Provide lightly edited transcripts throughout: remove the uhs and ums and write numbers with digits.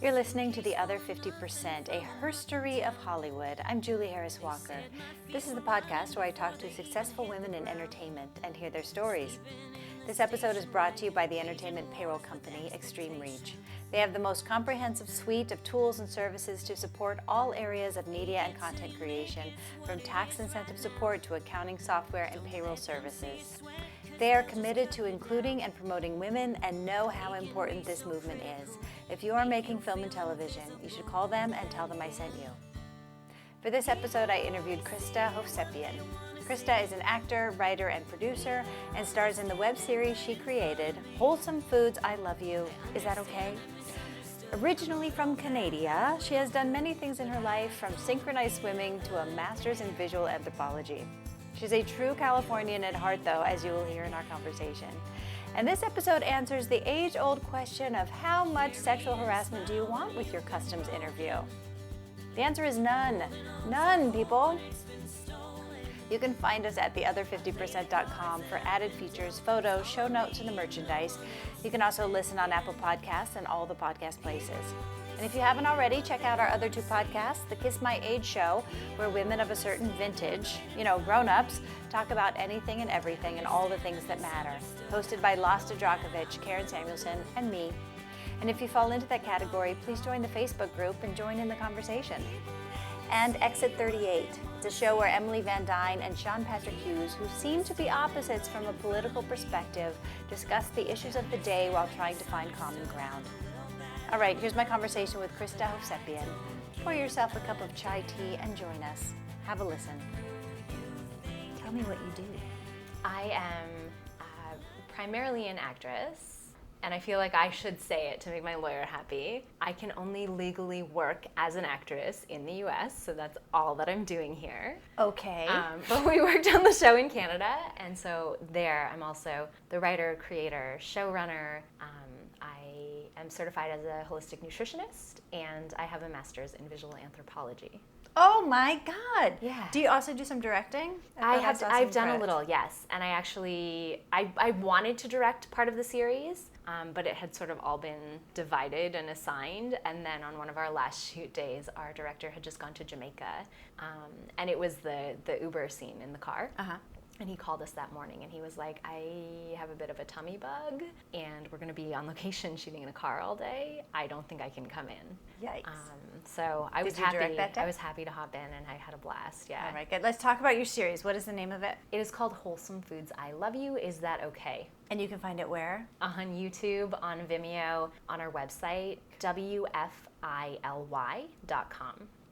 You're listening to The Other 50%, a herstory of Hollywood. I'm Julie Harris Walker. This is the podcast where I talk to successful women in entertainment and hear their stories. This episode is brought to you by the entertainment payroll company, Extreme Reach. They have the most comprehensive suite of tools and services to support all areas of media and content creation, from tax incentive support to accounting software and payroll services. They are committed to including and promoting women and know how important this movement is. If you are making film and television, you should call them and tell them I sent you. For this episode, I interviewed Krista Hovsepian. Krista is an actor, writer, and producer, and stars in the web series she created, Wholesome Foods I Love You. Is that okay? Originally from Canada, she has done many things in her life, from synchronized swimming to a master's in visual anthropology. She's a true Californian at heart, though, as you will hear in our conversation. And this episode answers the age-old question of how much sexual harassment do you want with your customs interview? The answer is none. None, people. You can find us at theother50%.com for added features, photos, show notes, and the merchandise. You can also listen on Apple Podcasts and all the podcast places. And if you haven't already, check out our other two podcasts, The Kiss My Age Show, where women of a certain vintage, grown-ups, talk about anything and everything and all the things that matter. Hosted by Losta Drakovic, Karen Samuelson, and me. And if you fall into that category, please join the Facebook group and join in the conversation. And Exit 38. It's a show where Emily Van Dyne and Sean Patrick Hughes, who seem to be opposites from a political perspective, discuss the issues of the day while trying to find common ground. All right, here's my conversation with Krista Hovsepian. Pour yourself a cup of chai tea and join us. Have a listen. Tell me what you do. I am primarily an actress, and I feel like I should say it to make my lawyer happy. I can only legally work as an actress in the US, so that's all that I'm doing here. Okay. But we worked on the show in Canada, and so there I'm also the writer, creator, showrunner. I'm certified as a holistic nutritionist, and I have a master's in visual anthropology. Oh my God! Yeah. Do you also do some directing? I've done a little, yes. And I wanted to direct part of the series, but it had sort of all been divided and assigned. And then on one of our last shoot days, our director had just gone to Jamaica, and it was the Uber scene in the car. Uh-huh. And he called us that morning and he was like, I have a bit of a tummy bug and we're going to be on location shooting in a car all day. I don't think I can come in. Yikes. So I was happy. Direct that day? I was happy to hop in and I had a blast. Yeah. All right, good. Let's talk about your series. What is the name of it? It is called Wholesome Foods I Love You. Is that okay? And you can find it where? On YouTube, on Vimeo, on our website, wfily.com.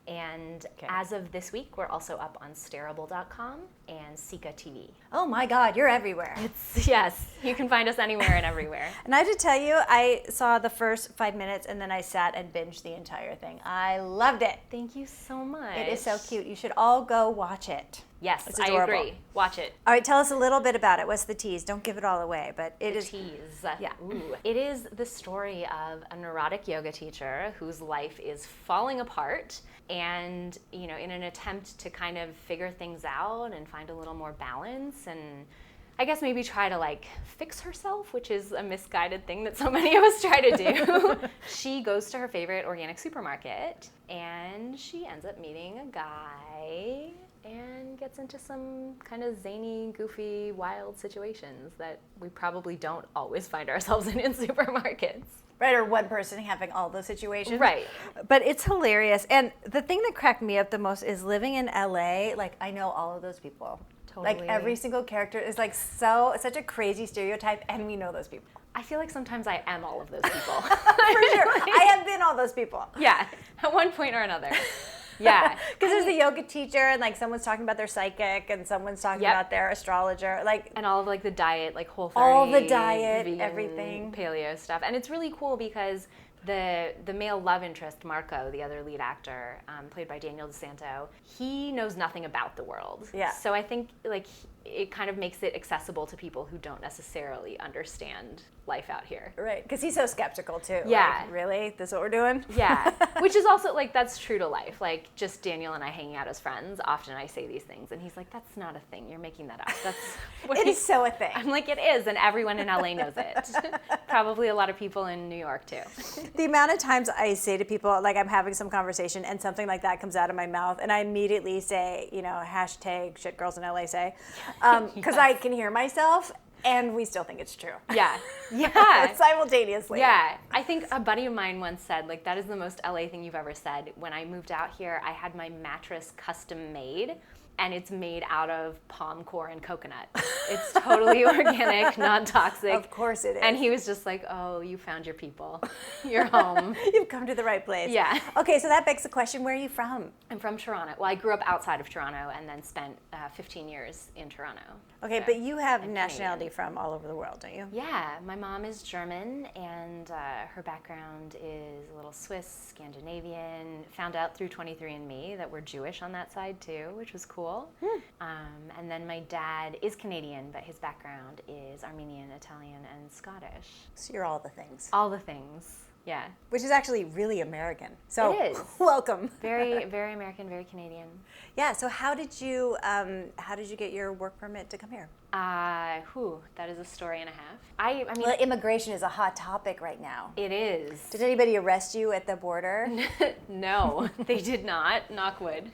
And as of this week, we're also up on Starable.com and Sika TV. Oh my God, you're everywhere. Yes, you can find us anywhere and everywhere. And I have to tell you, I saw the first 5 minutes and then I sat and binged the entire thing. I loved it. Thank you so much. It is so cute. You should all go watch it. Yes, I agree. Watch it. All right, tell us a little bit about it. What's the tease? Don't give it all away, but it is. Tease. Yeah. Ooh. It is the story of a neurotic yoga teacher whose life is falling apart, and in an attempt to kind of figure things out and find a little more balance, and I guess maybe try to fix herself, which is a misguided thing that so many of us try to do. She goes to her favorite organic supermarket, and she ends up meeting a guy and gets into some kind of zany, goofy, wild situations that we probably don't always find ourselves in supermarkets. Right, or one person having all those situations. Right. But it's hilarious. And the thing that cracked me up the most is living in LA, I know all of those people. Totally. Every single character is such a crazy stereotype, and we know those people. I feel like sometimes I am all of those people. For sure. I have been all those people. Yeah, at one point or another. Yeah. Because there's the yoga teacher, and someone's talking about their psychic, and someone's talking about their astrologer. And all of the diet, Whole 30. All the diet, vegan, everything. Paleo stuff. And it's really cool because the male love interest, Marco, the other lead actor, played by Daniel DeSanto, he knows nothing about the world. Yeah. So I think it kind of makes it accessible to people who don't necessarily understand life out here. Right, because he's so skeptical too. Yeah. Like, really? This is what we're doing? Yeah, which is also, like, that's true to life. Like, just Daniel and I hanging out as friends, often I say these things, and he's like, that's not a thing. You're making that up. That's It is so a thing. I'm like, it is, and everyone in LA knows it. Probably a lot of people in New York, too. The amount of times I say to people, like, I'm having some conversation and something like that comes out of my mouth, and I immediately say, hashtag shit girls in LA say, because I can hear myself, and we still think it's true. Yeah. Yeah. Simultaneously. Yeah. I think a buddy of mine once said, like, that is the most LA thing you've ever said. When I moved out here, I had my mattress custom made, and it's made out of palm core and coconut. It's totally organic, non-toxic. Of course it is. And he was just like, oh, you found your people. You're home. You've come to the right place. Yeah. Okay, so that begs the question, where are you from? I'm from Toronto. Well, I grew up outside of Toronto and then spent 15 years in Toronto. Okay, So, but you have I'm nationality Canadian. from all over the world, don't you? Yeah, my mom is German, and her background is a little Swiss, Scandinavian. Found out through 23andMe that we're Jewish on that side too, which was cool. And then my dad is Canadian, but his background is Armenian, Italian, and Scottish. So you're all the things. All the things. Yeah. Which is actually really American. So It is. welcome. Very, very American, very Canadian. Yeah, so how did you get your work permit to come here? That is a story and a half. I mean, Well, immigration is a hot topic right now. it is. Did anybody arrest you at the border? No, they did not. Knock wood.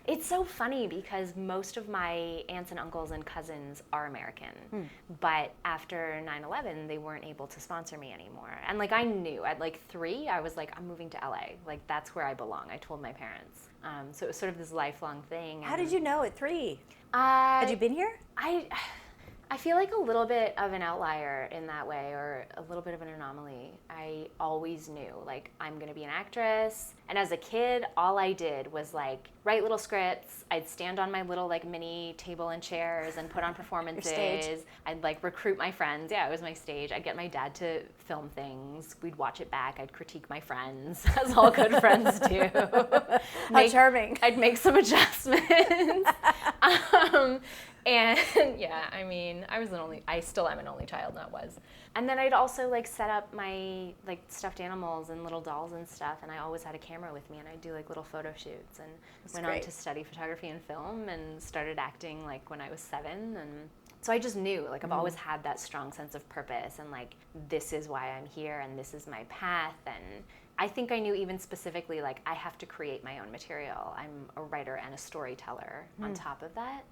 It's so funny because most of my aunts and uncles and cousins are American, but after 9/11, they weren't able to sponsor me anymore. And like I knew at like 3, I was like, I'm moving to LA. Like that's where I belong. I told my parents. So it was sort of this lifelong thing. How did you know at 3? Had Had you been here? I feel like a little bit of an outlier in that way, or a little bit of an anomaly. I always knew, like, I'm going to be an actress. And as a kid, all I did was, like, write little scripts. I'd stand on my little, like, mini table and chairs and put on performances. Your stage. I'd, like, recruit my friends. Yeah, it was my stage. I'd get my dad to film things. We'd watch it back. I'd critique my friends, as all good friends do. How charming. I'd make some adjustments. And yeah, I mean, I still am an only child, not was. And then I'd also like set up my like stuffed animals and little dolls and stuff, and I always had a camera with me, and I'd do like little photo shoots, and went on to study photography and film, and started acting like when I was 7, and so I just knew, like I've always had that strong sense of purpose, and like this is why I'm here, and this is my path, and I think I knew even specifically, like I have to create my own material. I'm a writer and a storyteller on top of that.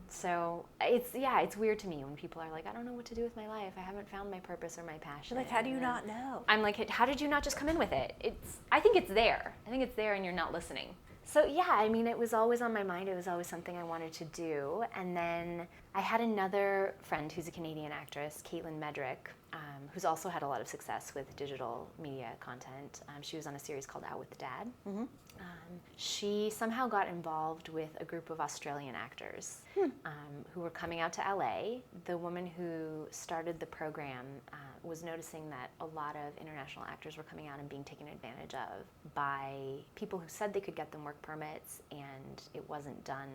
So it's weird to me when people are like, I don't know what to do with my life. I haven't found my purpose or my passion. You're like, how do you not know? I'm like, how did you not just come in with it? I think it's there. I think it's there and you're not listening. So yeah, I mean, it was always on my mind. It was always something I wanted to do. And then I had another friend who's a Canadian actress, Caitlin Medrick, who's also had a lot of success with digital media content. She was on a series called Out with Dad. She somehow got involved with a group of Australian actors who were coming out to LA. The woman who started the program was noticing that a lot of international actors were coming out and being taken advantage of by people who said they could get them work permits, and it wasn't done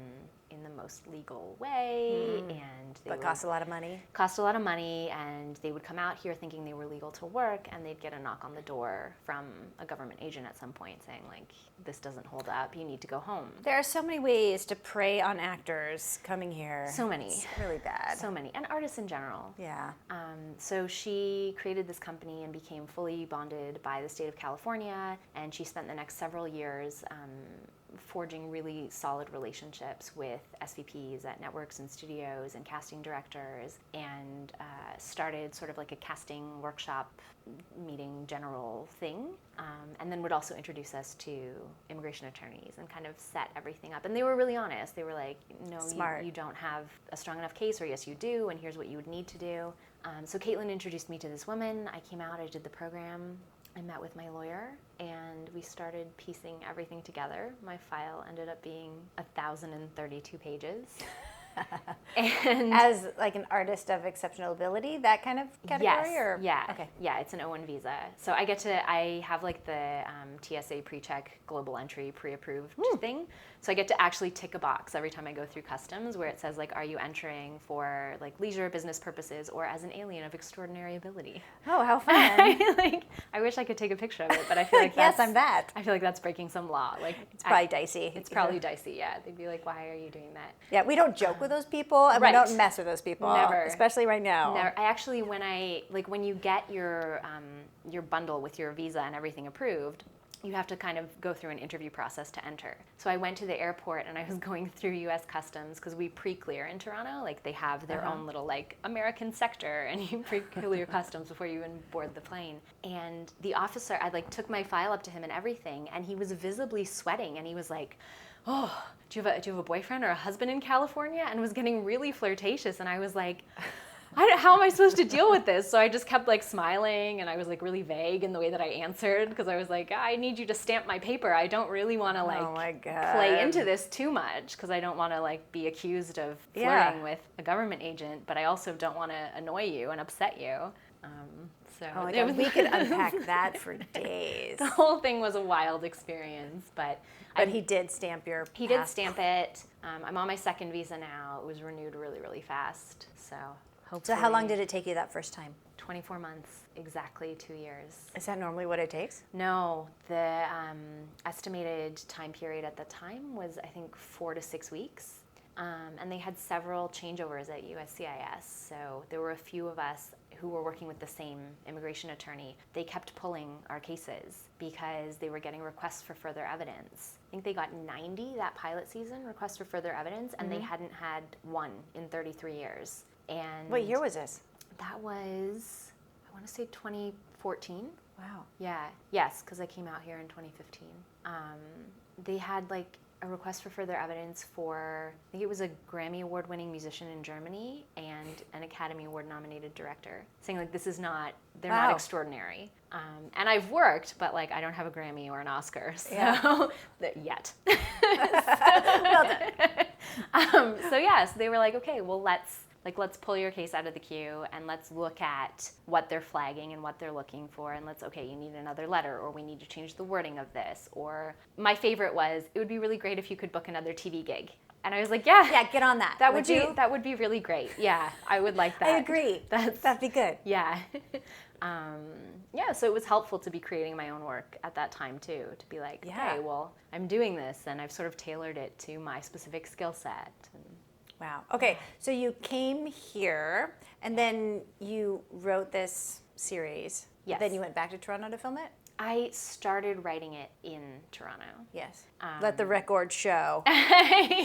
in the most legal way, and But cost a lot of money. Cost a lot of money, and they would come out here thinking they were legal to work, and they'd get a knock on the door from a government agent at some point saying, like, this doesn't hold up, you need to go home. There are so many ways to prey on actors coming here. So many. It's really bad. So many. And artists in general. Yeah. So she created this company and became fully bonded by the state of California, and she spent the next several years forging really solid relationships with SVPs at networks and studios and casting directors, and started sort of like a casting workshop meeting general thing, and then would also introduce us to immigration attorneys and kind of set everything up. And they were really honest. They were like, no, you don't have a strong enough case, or yes, you do, and here's what you would need to do. So Caitlin introduced me to this woman. I came out, I did the program. I met with my lawyer, and we started piecing everything together. My file ended up being 1,032 pages. And as like an artist of exceptional ability, that kind of category? Yes, Or? yeah, Okay. yeah, it's an O1 visa. So I have like the TSA pre-check global entry pre-approved thing. So I get to actually tick a box every time I go through customs where it says like, are you entering for like leisure, business purposes, or as an alien of extraordinary ability? Oh, how fun. I wish I could take a picture of it, but I feel like yes, I'm that. I feel like that's breaking some law. Like It's probably dicey. It's probably dicey, yeah. They'd be like, why are you doing that? Yeah, we don't joke with those people, and right. we don't mess with those people. Never. Especially right now. Never. I actually, when you get your bundle with your visa and everything approved, you have to kind of go through an interview process to enter. So I went to the airport and I was going through U.S. Customs because we pre-clear in Toronto. Like they have their own little like American sector, and you pre-clear customs before you even board the plane. And the officer, I like took my file up to him and everything, and he was visibly sweating, and he was like, "Oh, do you have a boyfriend or a husband in California?" And was getting really flirtatious, and I was like, how am I supposed to deal with this? So I just kept like smiling, and I was like really vague in the way that I answered, because I was like, I need you to stamp my paper. I don't really want to like play into this too much, because I don't want to like be accused of flirting with a government agent, but I also don't want to annoy you and upset you. Oh my God, we could unpack that for days. The whole thing was a wild experience, but he did stamp your He did stamp it. I'm on my second visa now. It was renewed really, really fast, so hopefully. So how long did it take you that first time? 24 months, exactly 2 years. Is that normally what it takes? No, the estimated time period at the time was, I think, 4 to 6 weeks. And they had several changeovers at USCIS, so there were a few of us who were working with the same immigration attorney. They kept pulling our cases because they were getting requests for further evidence. I think they got 90 that pilot season, requests for further evidence, and they hadn't had one in 33 years. And what year was this? That was, I want to say 2014. Wow. Yeah, yes, because I came out here in 2015. They had like a request for further evidence for, I think it was a Grammy Award-winning musician in Germany and an Academy Award-nominated director, saying like, this is not, they're not extraordinary. And I've worked, but like I don't have a Grammy or an Oscar, so yet. Well done. So yeah, so they were like, okay, well let's pull your case out of the queue and let's look at what they're flagging and what they're looking for, and you need another letter, or we need to change the wording of this. Or my favorite was, it would be really great if you could book another TV gig. And I was like, yeah, get on that. That would be really great. Yeah, I would like that. I agree. That'd be good. Yeah. So it was helpful to be creating my own work at that time too, to be like, okay, well, I'm doing this and I've sort of tailored it to my specific skill set. Wow. Okay, so you came here and then you wrote this series. Yes. Then you went back to Toronto to film it? I started writing it in Toronto. Yes. Let the record show.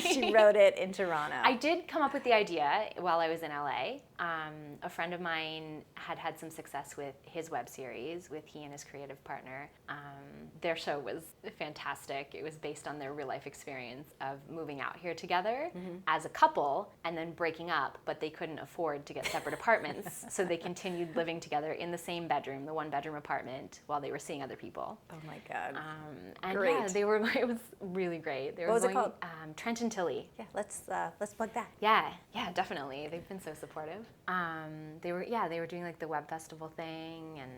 She She wrote it in Toronto. I did come up with the idea while I was in LA. A friend of mine had some success with his web series with he and his creative partner. Their show was fantastic. It was based on their real life experience of moving out here together as a couple and then breaking up, but they couldn't afford to get separate apartments. So they continued living together in the same bedroom, the 1-bedroom apartment, while they were seeing other people. Oh my God. And Great. Yeah, it was really great. What was it called? Trent and Tilly. Yeah, let's plug that. Yeah, definitely. They've been so supportive. They were doing like the web festival thing and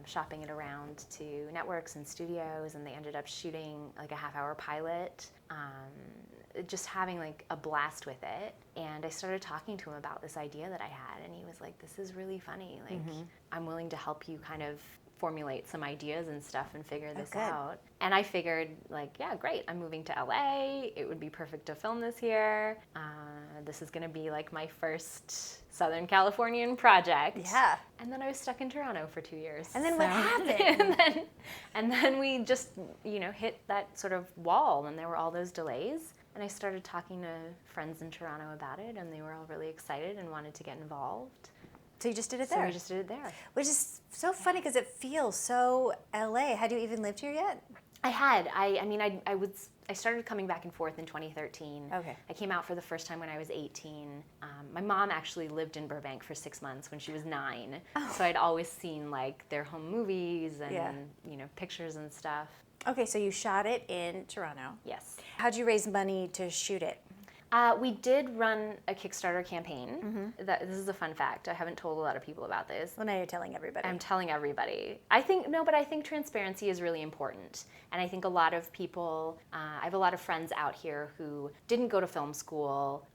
shopping it around to networks and studios, and they ended up shooting like a half-hour pilot. Just having like a blast with it. And I started talking to him about this idea that I had, and he was like, "This is really funny. Like, I'm willing to help you kind of formulate some ideas and stuff and figure this out." And I figured, like, yeah, great. I'm moving to LA. It would be perfect to film this here. This is going to be like my first Southern Californian project. Yeah. And then I was stuck in Toronto for 2 years. And then what happened? and then we just, hit that sort of wall, and there were all those delays. And I started talking to friends in Toronto about it, and they were all really excited and wanted to get involved. So you just did it there? So we just did it there. Which is so funny because it feels so LA. Had you even lived here yet? I had. I started coming back and forth in 2013. Okay. I came out for the first time when I was 18. My mom actually lived in Burbank for 6 months when she was 9. Oh. So I'd always seen like their home movies and pictures and stuff. Okay, so you shot it in Toronto. Yes. How'd you raise money to shoot it? We did run a Kickstarter campaign. This is a fun fact. I haven't told a lot of people about this. Well, now you're telling everybody. I'm telling everybody. I think transparency is really important. And I think a lot of people, I have a lot of friends out here who didn't go to film school,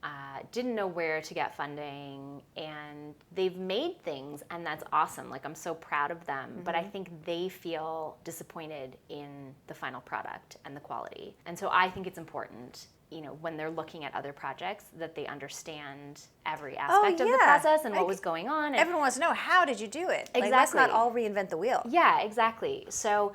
didn't know where to get funding, and they've made things, and that's awesome. Like, I'm so proud of them. But I think they feel disappointed in the final product and the quality. And so I think it's important, when they're looking at other projects, that they understand every aspect of the process and what was going on. And everyone wants to know, how did you do it? Exactly. Like, let's not all reinvent the wheel. Yeah, exactly. So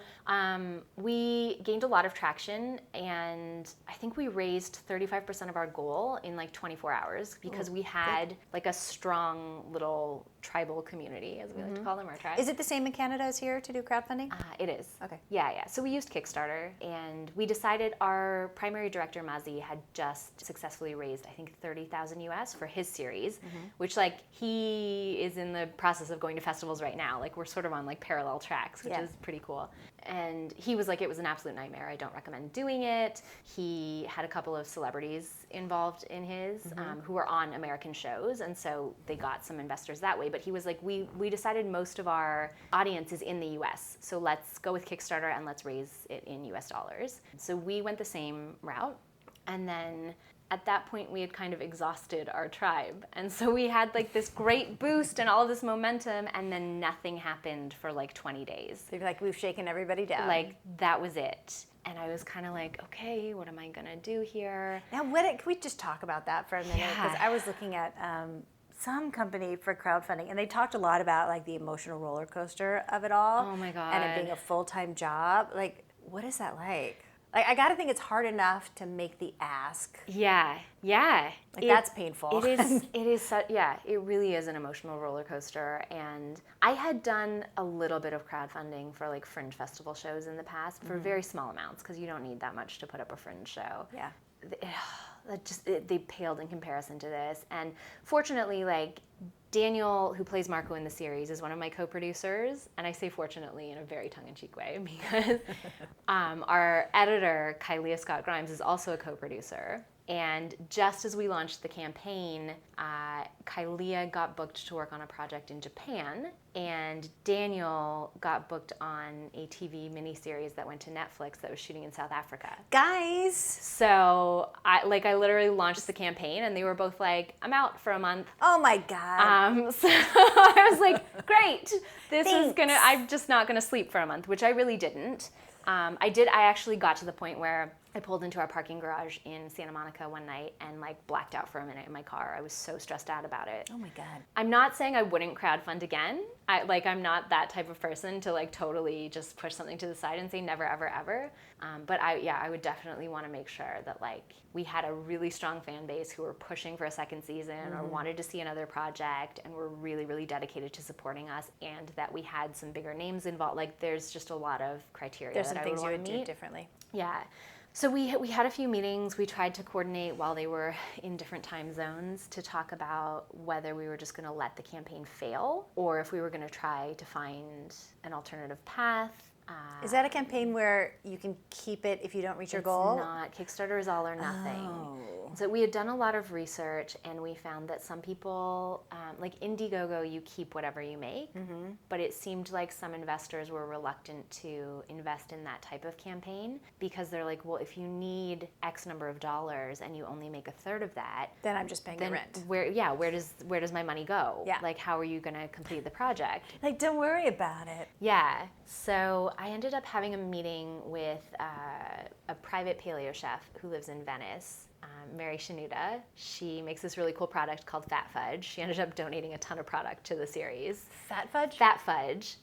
we gained a lot of traction, and I think we raised 35% of our goal in like 24 hours because we had like a strong little tribal community, as we like to call them, our tribe. Is it the same in Canada as here to do crowdfunding? It is. Okay. Yeah. So we used Kickstarter, and we decided our primary director, Mazi, had just successfully raised, I think, $30,000 US for his series, which, like, he is in the process of going to festivals right now. Like, we're sort of on like parallel tracks, which is pretty cool. And he was like, it was an absolute nightmare. I don't recommend doing it. He had a couple of celebrities involved in his who were on American shows, and so they got some investors that way. But he was like, we decided most of our audience is in the US, so let's go with Kickstarter and let's raise it in US dollars. So we went the same route, and then at that point we had kind of exhausted our tribe, and so we had like this great boost and all of this momentum, and then nothing happened for like 20 days. So you're like, we've shaken everybody down. Like, that was it. And I was kind of like, okay, what am I gonna do here? Now, can we just talk about that for a minute? Because I was looking at some company for crowdfunding, and they talked a lot about like the emotional roller coaster of it all. Oh my God. And it being a full-time job. Like, what is that like? Like, I gotta think it's hard enough to make the ask. Yeah. Like, that's painful. It is, it really is an emotional roller coaster. And I had done a little bit of crowdfunding for like fringe festival shows in the past for very small amounts, because you don't need that much to put up a fringe show. Yeah. They paled in comparison to this. And fortunately, like, Daniel, who plays Marco in the series, is one of my co-producers, and I say fortunately in a very tongue-in-cheek way, because our editor, Kylia Scott Grimes, is also a co-producer. And just as we launched the campaign, Kylia got booked to work on a project in Japan, and Daniel got booked on a TV miniseries that went to Netflix that was shooting in South Africa. Guys! So I literally launched the campaign, and they were both like, I'm out for a month. Oh my God. So I was like, great, Thanks. I'm just not gonna sleep for a month, which I really didn't. I actually got to the point where I pulled into our parking garage in Santa Monica one night and like blacked out for a minute in my car. I was so stressed out about it. Oh my God. I'm not saying I wouldn't crowdfund again. I'm not that type of person to like totally just push something to the side and say never, ever, ever. But I would definitely want to make sure that like we had a really strong fan base who were pushing for a second season or wanted to see another project and were really, really dedicated to supporting us, and that we had some bigger names involved. Like, there's just a lot of criteria There's that some I things would you want would to meet. do differently. Yeah. So we had a few meetings. We tried to coordinate while they were in different time zones to talk about whether we were just going to let the campaign fail or if we were going to try to find an alternative path. Is that a campaign where you can keep it if you don't reach your goal? It's not. Kickstarter is all or nothing. Oh. So we had done a lot of research, and we found that some people, like Indiegogo, you keep whatever you make, but it seemed like some investors were reluctant to invest in that type of campaign because they're like, well, if you need X number of dollars and you only make a third of that, Then I'm just paying the rent. where does my money go? Yeah. Like, how are you going to complete the project? Like, don't worry about it. Yeah. So I ended up having a meeting with a private paleo chef who lives in Venice, Mary Shanuda. She makes this really cool product called Fat Fudge. She ended up donating a ton of product to the series. Fat Fudge? Fat Fudge.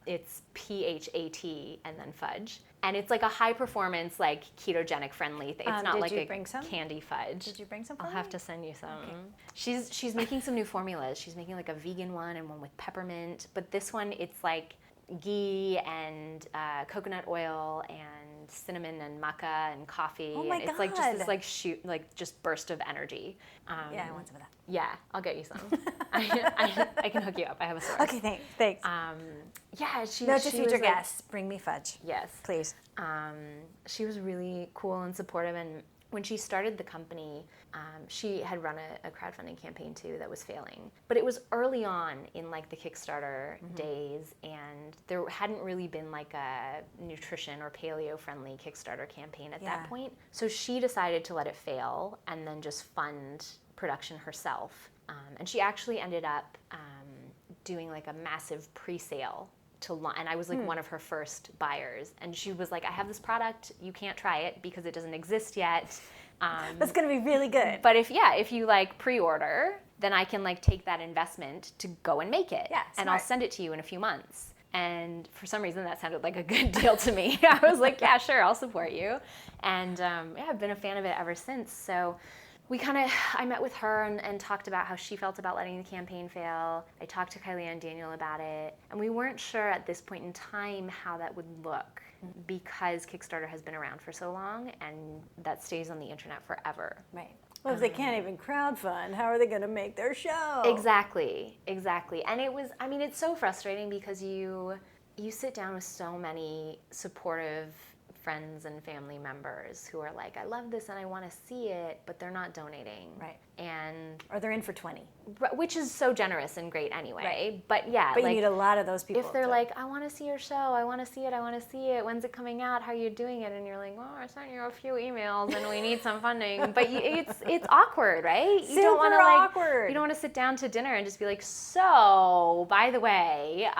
It's PHAT and then fudge. And it's like a high performance, like ketogenic friendly thing. It's not like a candy fudge. Did you bring some for I'll me? have to send you some. Okay. She's making some new formulas. She's making like a vegan one and one with peppermint. But this one, it's like ghee and coconut oil and cinnamon and maca and coffee. Oh my and it's like just this just burst of energy. Yeah, I want some of that. Yeah, I'll get you some. I can hook you up. I have a source. Okay, thanks. Yeah, To future guests, bring me fudge. Yes. Please. She was really cool and supportive, and when she started the company, she had run a crowdfunding campaign too that was failing. But it was early on in like the Kickstarter days, and there hadn't really been like a nutrition or paleo-friendly Kickstarter campaign at that point. So she decided to let it fail and then just fund production herself. And she actually ended up doing like a massive pre-sale to launch, and I was like one of her first buyers. And she was like, I have this product, you can't try it because it doesn't exist yet. That's going to be really good. But if you like pre-order, then I can like take that investment to go and make it. Yeah, and I'll send it to you in a few months. And for some reason that sounded like a good deal to me. I was like, yeah, sure, I'll support you. And I've been a fan of it ever since. So I met with her and talked about how she felt about letting the campaign fail. I talked to Kylie and Daniel about it. And we weren't sure at this point in time how that would look because Kickstarter has been around for so long and that stays on the internet forever. Right. Well, if they can't even crowdfund, how are they going to make their show? Exactly. And it's so frustrating because you sit down with so many supportive friends and family members who are like, I love this and I want to see it, but they're not donating. Right. Or they're in for 20. Which is so generous and great anyway. Right. But yeah. But you need a lot of those people. If they're like, I want to see your show, I want to see it, when's it coming out, how are you doing it? And you're like, well, I sent you a few emails and we need some funding. But it's awkward, right? You don't want to awkward. You don't want to sit down to dinner and just be like, so, by the way,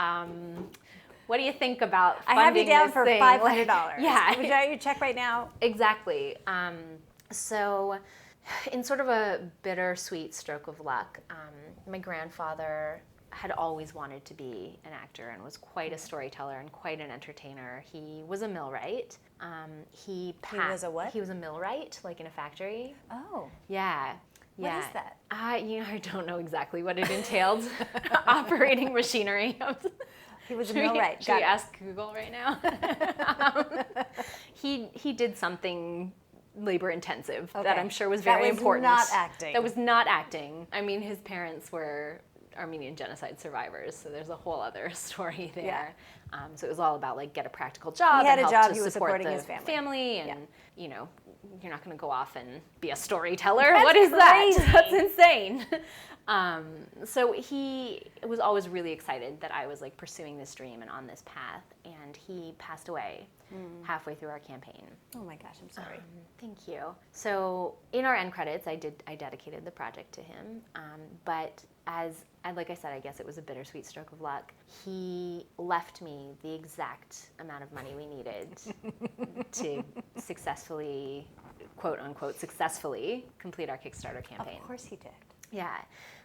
what do you think about funding this thing? I have you down for $500. Yeah. Would you write your check right now? Exactly. So in sort of a bittersweet stroke of luck, my grandfather had always wanted to be an actor and was quite a storyteller and quite an entertainer. He was a millwright. He was a what? He was a millwright, like in a factory. Oh. Yeah. What is that? I don't know exactly what it entailed. Operating machinery. He was a millwright. Should we ask Google right now? He did something labor intensive that I'm sure was very important. That was not acting. That was not acting. I mean, his parents were Armenian genocide survivors, so there's a whole other story there. Yeah. So it was all about like get a practical job. He had and a help job. to He was support supporting the his family. and you're not going to go off and be a storyteller. That's what is crazy. that? That's insane. So he was always really excited that I was like pursuing this dream and on this path, and he passed away halfway through our campaign. Oh my gosh, I'm sorry. Thank you. So in our end credits, I dedicated the project to him, but like I said, I guess it was a bittersweet stroke of luck. He left me the exact amount of money we needed to successfully, quote unquote, successfully complete our Kickstarter campaign. Of course he did. Yeah.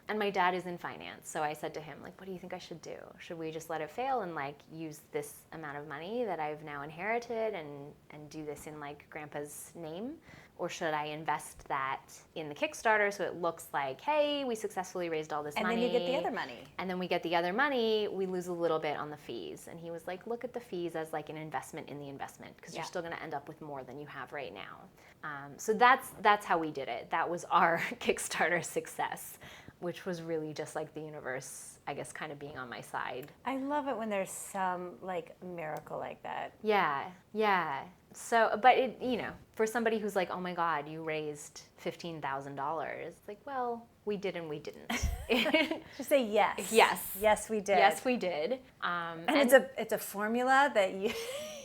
And my dad is in finance, so I said to him, like, what do you think I should do? Should we just let it fail and like use this amount of money that I've now inherited and do this in like Grandpa's name? Or should I invest that in the Kickstarter so it looks like, hey, we successfully raised all this money. And then you get the other money. And then we get the other money, we lose a little bit on the fees. And he was like, look at the fees as like an investment in the investment, because you're still going to end up with more than you have right now. So that's how we did it. That was our Kickstarter success, which was really just like the universe, I guess, kind of being on my side. I love it when there's some like miracle like that. Yeah. So, but it, for somebody who's like, oh my God, you raised $15,000. It's like, well, we did and we didn't. Just say yes. Yes, we did. Yes, we did. And it's a formula that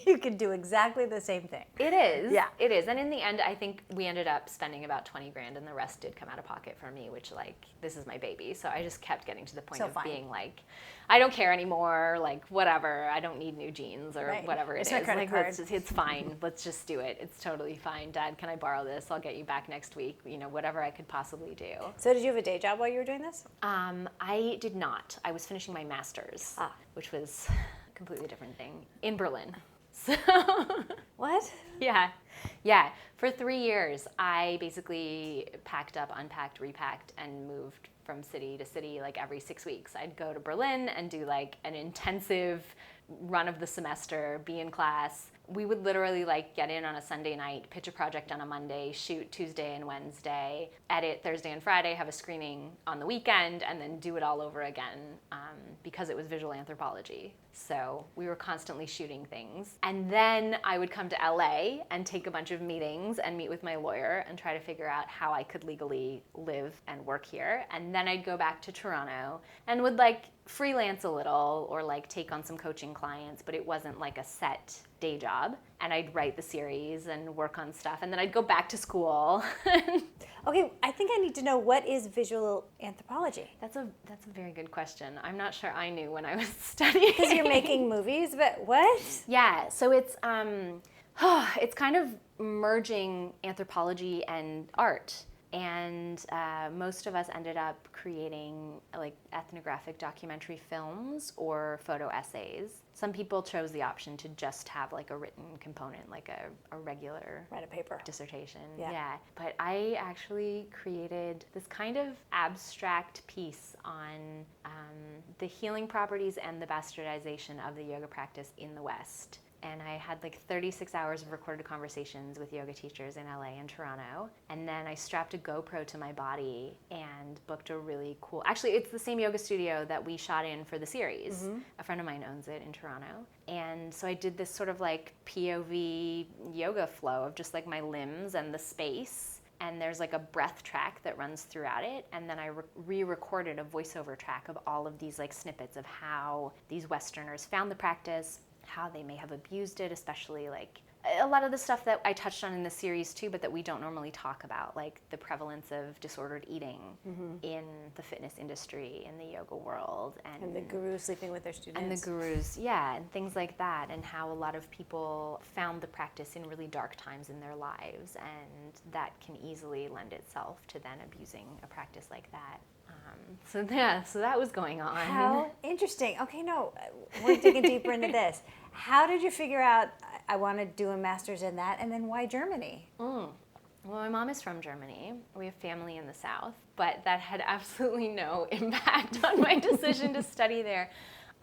you can do exactly the same thing. It is. Yeah. It is. And in the end, I think we ended up spending about 20 grand and the rest did come out of pocket for me, which like, this is my baby. So I just kept getting to the point of being like, I don't care anymore, like whatever, I don't need new jeans or whatever it is. My credit card. It's fine, let's just do it. It's totally fine. Dad, can I borrow this? I'll get you back next week, whatever I could possibly do. So did you have a day job while you were doing this? I did not. I was finishing my master's, which was a completely different thing, in Berlin. So what? Yeah. For 3 years, I basically packed up, unpacked, repacked, and moved from city to city like every 6 weeks. I'd go to Berlin and do like an intensive run of the semester, be in class, we would literally like get in on a Sunday night, pitch a project on a Monday, shoot Tuesday and Wednesday, edit Thursday and Friday, have a screening on the weekend, and then do it all over again because it was visual anthropology. So we were constantly shooting things. And then I would come to LA and take a bunch of meetings and meet with my lawyer and try to figure out how I could legally live and work here. And then I'd go back to Toronto and would like freelance a little or like take on some coaching clients, but it wasn't like a set day job. And I'd write the series and work on stuff. And then I'd go back to school. Okay, I think I need to know, what is visual anthropology? That's a very good question. I'm not sure I knew when I was studying. Because you're making movies, but what? Yeah, so it's kind of merging anthropology and art. And most of us ended up creating like ethnographic documentary films or photo essays. Some people chose the option to just have like a written component, like a regular Write a paper. dissertation. Yeah. But I actually created this kind of abstract piece on the healing properties and the bastardization of the yoga practice in the West. And I had like 36 hours of recorded conversations with yoga teachers in LA and Toronto. And then I strapped a GoPro to my body and booked a really cool, actually it's the same yoga studio that we shot in for the series. Mm-hmm. A friend of mine owns it in Toronto. And so I did this sort of like POV yoga flow of just like my limbs and the space. And there's like a breath track that runs throughout it. And then I re-recorded a voiceover track of all of these like snippets of how these Westerners found the practice, how they may have abused it, especially like a lot of the stuff that I touched on in the series too, but that we don't normally talk about, like the prevalence of disordered eating in the fitness industry, in the yoga world. And the gurus sleeping with their students. And the gurus, yeah, and things like that, and how a lot of people found the practice in really dark times in their lives, and that can easily lend itself to then abusing a practice like that. So that was going on. How interesting. Okay, no, we're digging deeper into this. How did you figure out, I want to do a master's in that, and then why Germany? Well, my mom is from Germany. We have family in the South, but that had absolutely no impact on my decision to study there.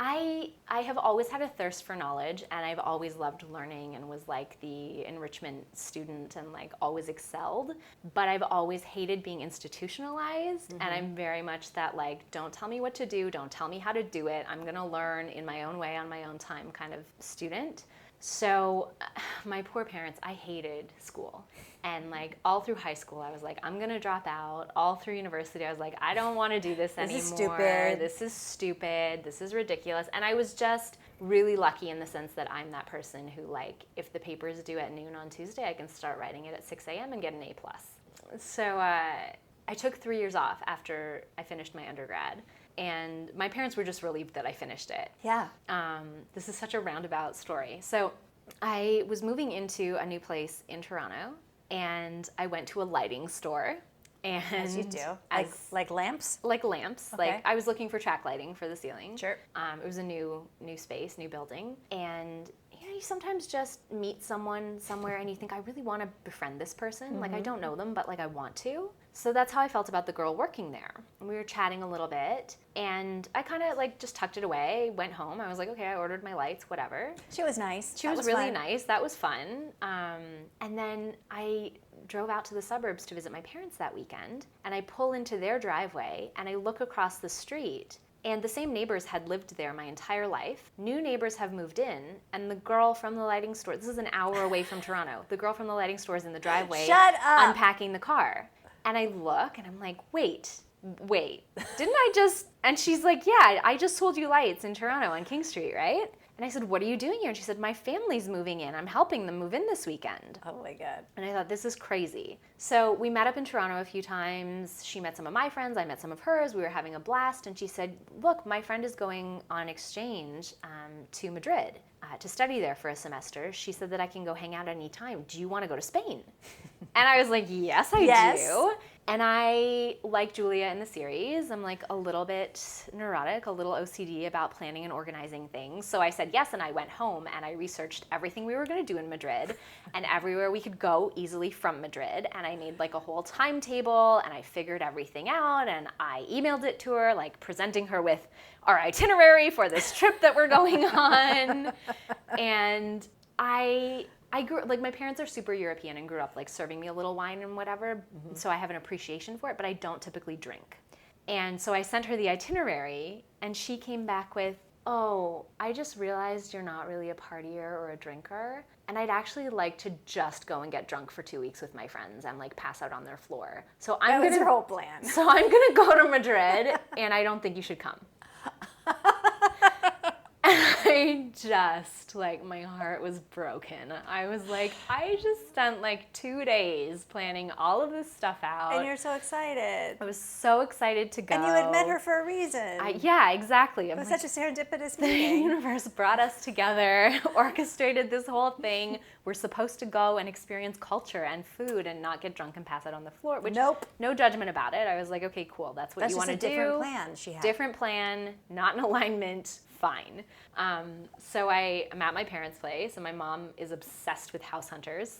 I have always had a thirst for knowledge, and I've always loved learning and was like the enrichment student and like always excelled, but I've always hated being institutionalized, and I'm very much that like, don't tell me what to do, don't tell me how to do it, I'm gonna learn in my own way on my own time kind of student. So my poor parents, I hated school. And like all through high school, I was like, I'm gonna drop out. All through university, I was like, I don't wanna do this anymore. This is stupid. This is ridiculous. And I was just really lucky in the sense that I'm that person who like, if the paper is due at noon on Tuesday, I can start writing it at 6 a.m. and get an A+. So I took 3 years off after I finished my undergrad. And my parents were just relieved that I finished it. Yeah. This is such a roundabout story. So I was moving into a new place in Toronto, and I went to a lighting store. And as you do. Like lamps? Like lamps. Okay. Like I was looking for track lighting for the ceiling. Sure. It was a new space, new building. And you sometimes just meet someone somewhere and you think, I really want to befriend this person. Like I don't know them, but like I want to. So that's how I felt about the girl working there. And we were chatting a little bit, and I kind of like just tucked it away, went home. I was like, okay, I ordered my lights, whatever. She was nice. She was really nice. That was fun. And then I drove out to the suburbs to visit my parents that weekend, and I pull into their driveway and I look across the street, and the same neighbors had lived there my entire life. New neighbors have moved in, and the girl from the lighting store, this is an hour away from Toronto, the girl from the lighting store is in the driveway unpacking the car. And I look and I'm like, wait, didn't I just, and she's like, yeah, I just sold you lights in Toronto on King Street, right? And I said, what are you doing here? And she said, my family's moving in. I'm helping them move in this weekend. Oh my God. And I thought, this is crazy. So we met up in Toronto a few times. She met some of my friends. I met some of hers. We were having a blast. And she said, look, my friend is going on exchange to Madrid to study there for a semester. She said that I can go hang out any time. Do you want to go to Spain? And I was like, yes, I do. And I, like Julia in the series, I'm like a little bit neurotic, a little OCD about planning and organizing things. So I said yes, and I went home and I researched everything we were going to do in Madrid and everywhere we could go easily from Madrid. And I made like a whole timetable and I figured everything out and I emailed it to her, like presenting her with our itinerary for this trip that we're going on. And I grew, like, my parents are super European and grew up, like, serving me a little wine and whatever, so I have an appreciation for it, but I don't typically drink. And so I sent her the itinerary, and she came back with, oh, I just realized you're not really a partier or a drinker, and I'd actually like to just go and get drunk for 2 weeks with my friends and, like, pass out on their floor. So That was your whole plan. So I'm gonna go to Madrid, and I don't think you should come. I just, like, my heart was broken. I was like, I just spent like 2 days planning all of this stuff out. And you're so excited. I was so excited to go. And you had met her for a reason. Yeah, exactly. It was such a serendipitous The meeting. universe brought us together, orchestrated this whole thing. We're supposed to go and experience culture and food and not get drunk and pass out on the floor. Which, Nope. No judgment about it. I was like, okay, cool. That's what you want to do. That's just a different plan she had. Different plan, not in alignment. Fine. So I'm at my parents' place, and my mom is obsessed with house hunters.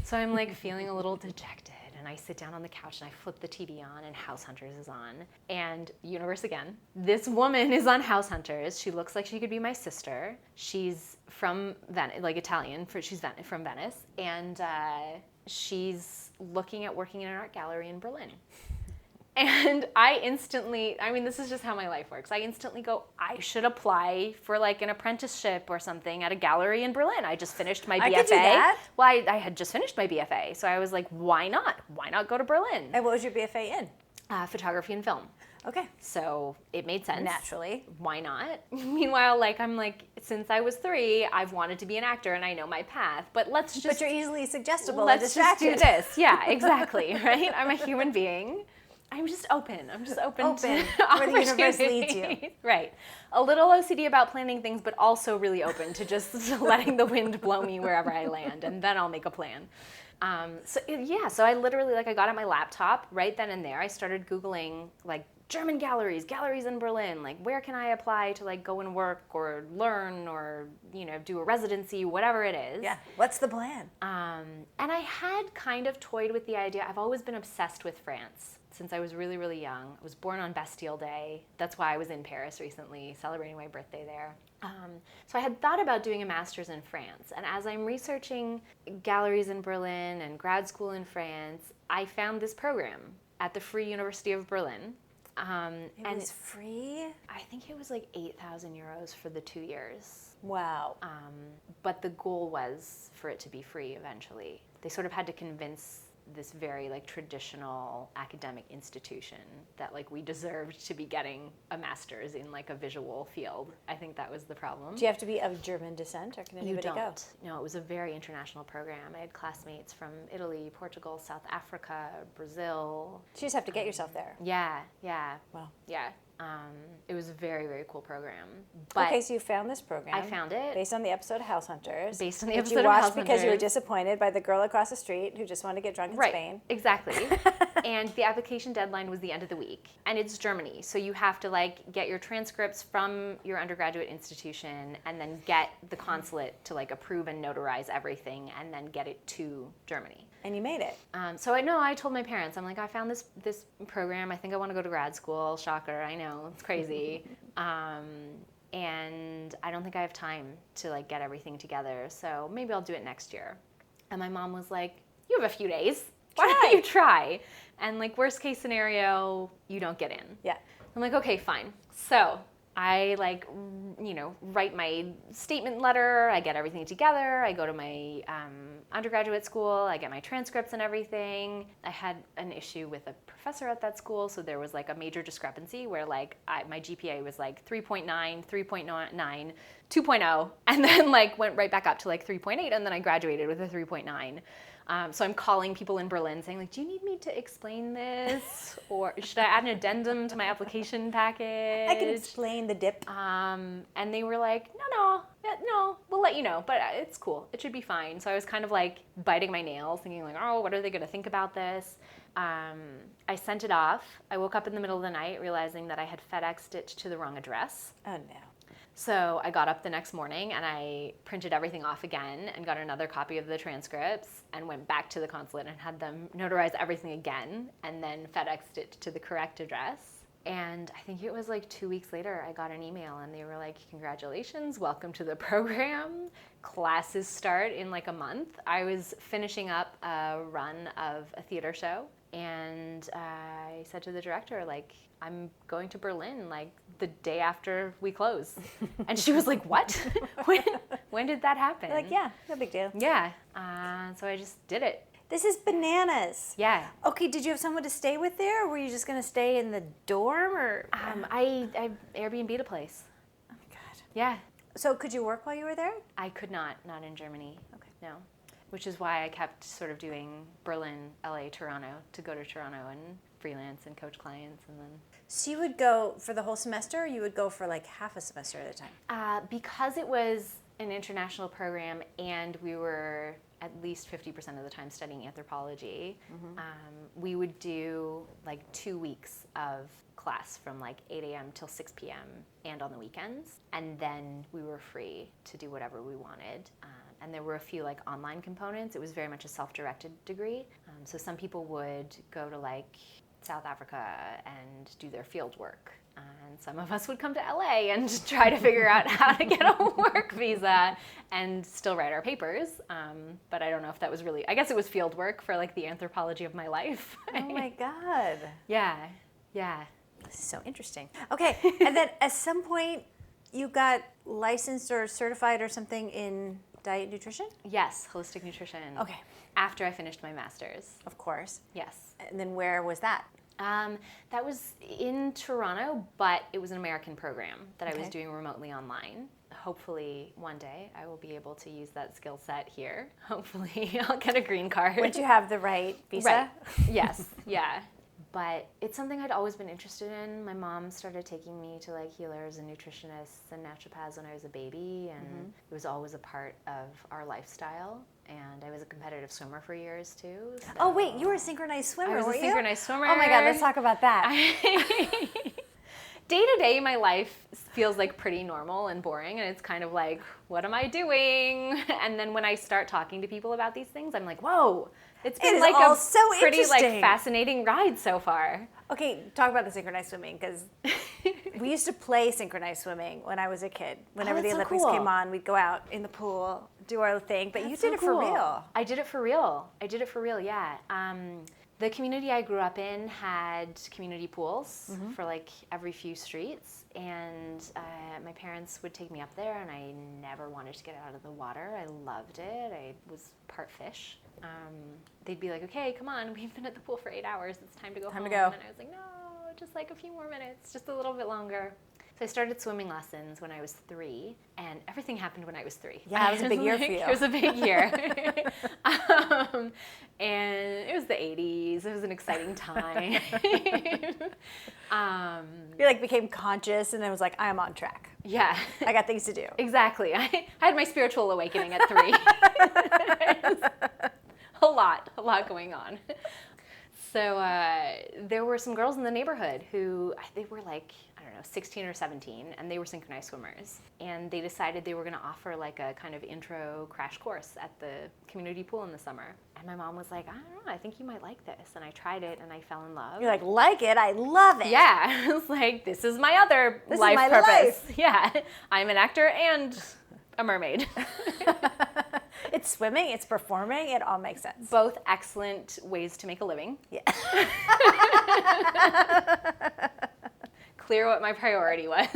So I'm like feeling a little dejected, and I sit down on the couch and I flip the TV on, and House Hunters is on. And universe again. This woman is on House Hunters. She looks like she could be my sister. She's from Venice, like Italian. She's from Venice, and she's looking at working in an art gallery in Berlin. And I instantly, I mean, this is just how my life works. I instantly go, I should apply for like an apprenticeship or something at a gallery in Berlin. I just finished my BFA. I could do that. Well, I had just finished my BFA. So I was like, why not? Why not go to Berlin? And what was your BFA in? Photography and film. Okay. So it made sense. Naturally. Why not? Meanwhile, like, I'm like, since I was 3, I've wanted to be an actor and I know my path. But let's just. But you're easily suggestible and let's just distracted. do this. Yeah, exactly. Right? I'm a human being. I'm just open to where the universe leads you. Right. A little OCD about planning things, but also really open to just letting the wind blow me wherever I land, and then I'll make a plan. So I literally, like, I got on my laptop right then and there. I started Googling, like, German galleries in Berlin, like, where can I apply to, like, go and work or learn or, you know, do a residency, whatever it is. Yeah. What's the plan? And I had kind of toyed with the idea. I've always been obsessed with France since I was really, really young. I was born on Bastille Day. That's why I was in Paris recently, celebrating my birthday there. So I had thought about doing a master's in France. And as I'm researching galleries in Berlin and grad school in France, I found this program at the Free University of Berlin. It was free? I think it was like 8,000 euros for the 2 years. Wow. But the goal was for it to be free eventually. They sort of had to convince this very, like, traditional academic institution that, like, we deserved to be getting a master's in, like, a visual field. I think that was the problem. Do you have to be of German descent, or can anybody go? No, it was a very international program. I had classmates from Italy, Portugal, South Africa, Brazil. You just have to get yourself there. Yeah. Wow. Yeah. It was a very, very cool program. But Okay, so you found this program. I found it. Based on the episode of House Hunters. Based on the which episode of you watched House because you were Hunters. disappointed by the girl across the street who just wanted to get drunk in Right, Spain. exactly. And the application deadline was the end of the week. And it's Germany, so you have to, like, get your transcripts from your undergraduate institution and then get the consulate to, like, approve and notarize everything and then get it to Germany. And you made it. So I told my parents, I'm like, I found this program. I think I want to go to grad school. Shocker, I know, it's crazy. And I don't think I have time to, like, get everything together. So maybe I'll do it next year. And my mom was like, you have a few days. Why don't you try? And, like, worst case scenario, you don't get in. Yeah. I'm like, okay, fine. So I, like, you know, write my statement letter. I get everything together. I go to my undergraduate school. I get my transcripts and everything. I had an issue with a professor at that school, so there was, like, a major discrepancy where, like, my GPA was, like, 3.9, 3.9, 2.0, and then, like, went right back up to, like, 3.8, and then I graduated with a 3.9. So I'm calling people in Berlin saying, like, do you need me to explain this? Or should I add an addendum to my application package? I can explain the dip. And they were like, no, we'll let you know, but it's cool. It should be fine. So I was kind of, like, biting my nails, thinking, like, oh, what are they going to think about this? I sent it off. I woke up in the middle of the night realizing that I had FedExed it to the wrong address. Oh, no. So I got up the next morning and I printed everything off again and got another copy of the transcripts and went back to the consulate and had them notarize everything again and then FedExed it to the correct address. And I think it was like 2 weeks later, I got an email and they were like, congratulations, welcome to the program. Classes start in like a month. I was finishing up a run of a theater show. And I said to the director, like, I'm going to Berlin, like, the day after we close. And she was like, what? When did that happen? You're like, yeah, no big deal. Yeah. So I just did it. This is bananas. Yeah. Okay, did you have someone to stay with there, or were you just going to stay in the dorm, or? I Airbnb'd a place. Oh, my God. Yeah. So could you work while you were there? I could not in Germany. Okay. No. Which is why I kept sort of doing Berlin, LA, Toronto, to go to Toronto and freelance and coach clients, and then. So you would go for the whole semester, or you would go for like half a semester at a time? Because it was an international program and we were at least 50% of the time studying anthropology, we would do like 2 weeks of class from like 8 a.m. till 6 p.m. and on the weekends. And then we were free to do whatever we wanted. And there were a few like online components. It was very much a self-directed degree. So some people would go to like South Africa and do their field work. And some of us would come to LA and try to figure out how to get a work visa and still write our papers. But I don't know if that was really, I guess it was field work for like the anthropology of my life. Oh my God. Yeah. This is so interesting. Okay, and then at some point you got licensed or certified or something in diet nutrition? Yes, holistic nutrition. Okay. After I finished my master's. Of course. Yes. And then where was that? That was in Toronto, but it was an American program that I was Okay. doing remotely online. Hopefully one day I will be able to use that skill set here. Hopefully I'll get a green card. Once you have the right visa? Right. Yes, yeah. But it's something I'd always been interested in. My mom started taking me to like healers and nutritionists and naturopaths when I was a baby, and it was always a part of our lifestyle. And I was a competitive swimmer for years too. So. Oh wait, you were a synchronized swimmer, I was weren't a synchronized swimmer. Oh my God, let's talk about that. Day to day, my life feels like pretty normal and boring, and it's kind of like, what am I doing? And then when I start talking to people about these things, I'm like, whoa, it's been like a so pretty like interesting. fascinating ride so far. Okay, talk about the synchronized swimming, because we used to play synchronized swimming when I was a kid. Whenever the that's so Olympics cool. came on, we'd go out in the pool, do our thing, but you That's did so it for cool. real. I did it for real, yeah. The community I grew up in had community pools for like every few streets, and my parents would take me up there, and I never wanted to get out of the water. I loved it. I was part fish. They'd be like, okay, come on, we've been at the pool for 8 hours. It's time to go home. to go. And I was like, no, just like a few more minutes, just a little bit longer. So I started swimming lessons when I was 3, and everything happened when I was 3. Yeah, that was a big year for you. It was a big year. And it was the 80s. It was an exciting time. You like became conscious and then was like, I'm on track. Yeah. I got things to do. Exactly. I had my spiritual awakening at 3. a lot going on. So there were some girls in the neighborhood who, they were like, I don't know, 16 or 17, and they were synchronized swimmers. And they decided they were going to offer like a kind of intro crash course at the community pool in the summer. And my mom was like, I don't know, I think you might like this. And I tried it, and I fell in love. You're like it? I love it. Yeah. I was like, this is my other This life is my purpose. life. Yeah. I'm an actor and a mermaid. It's swimming, it's performing, it all makes sense. Both excellent ways to make a living. Yeah. Clear what my priority was.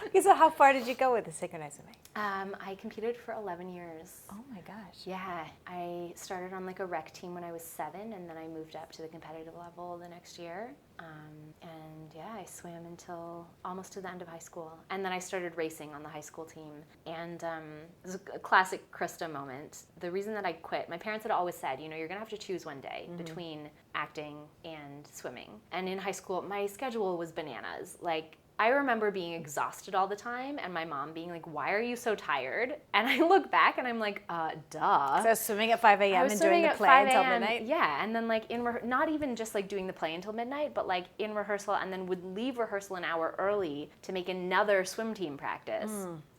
Okay, so how far did you go with the synchronized swimming? I competed for 11 years. Oh my gosh. Yeah, I started on like a rec team when I was 7, and then I moved up to the competitive level the next year. And yeah, I swam until almost to the end of high school. And then I started racing on the high school team. And it was a classic Krista moment. The reason that I quit, my parents had always said, you know, you're gonna have to choose one day between acting and swimming. And in high school, my schedule was bananas. Like, I remember being exhausted all the time, and my mom being like, why are you so tired? And I look back and I'm like, duh. So swimming at 5 a.m. and doing the play 5 until a.m. midnight? Yeah, and then like not even just like doing the play until midnight, but like in rehearsal, and then would leave rehearsal an hour early to make another swim team practice.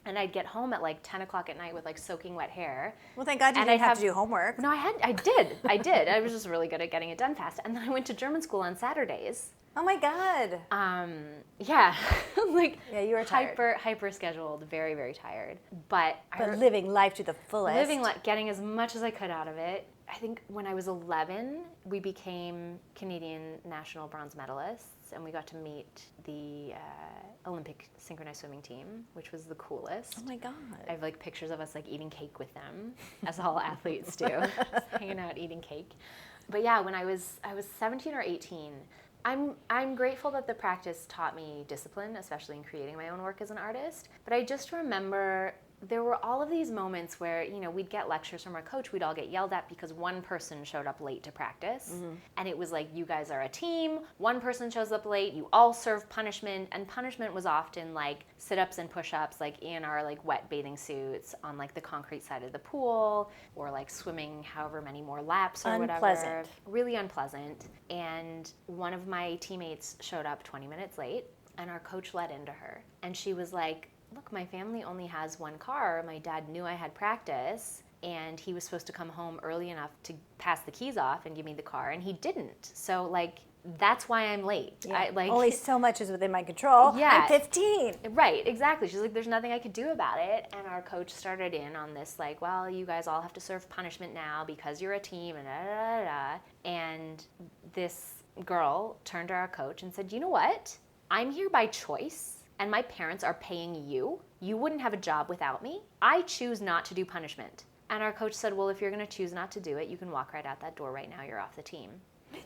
And I'd get home at like 10 o'clock at night with like soaking wet hair. Well, thank God you didn't have to do homework. No, I did. I was just really good at getting it done fast. And then I went to German school on Saturdays. Oh my God. Yeah, like Yeah, you were tired. hyper scheduled, very, very tired. But living life to the fullest. Getting as much as I could out of it. I think when I was 11, we became Canadian national bronze medalists, and we got to meet the Olympic synchronized swimming team, which was the coolest. Oh my God. I have like pictures of us like eating cake with them, as all athletes do, just hanging out eating cake. But yeah, when I was 17 or 18, I'm grateful that the practice taught me discipline, especially in creating my own work as an artist. But I just remember there were all of these moments where, you know, we'd get lectures from our coach, we'd all get yelled at because one person showed up late to practice. Mm-hmm. And it was like, you guys are a team, one person shows up late, you all serve punishment. And punishment was often like sit-ups and push-ups, like in our like wet bathing suits on like the concrete side of the pool, or like swimming however many more laps or whatever. Really unpleasant. And one of my teammates showed up 20 minutes late, and our coach let into her. And she was like, look, my family only has one car. My dad knew I had practice, and he was supposed to come home early enough to pass the keys off and give me the car, and he didn't. So, like, that's why I'm late. Yeah. Only so much is within my control. Yeah. I'm 15. Right, exactly. She's like, there's nothing I could do about it. And our coach started in on this, like, well, you guys all have to serve punishment now because you're a team, and da-da-da-da. And this girl turned to our coach and said, you know what? I'm here by choice. And my parents are paying you. You wouldn't have a job without me. I choose not to do punishment. And our coach said, well, if you're going to choose not to do it, you can walk right out that door right now. You're off the team.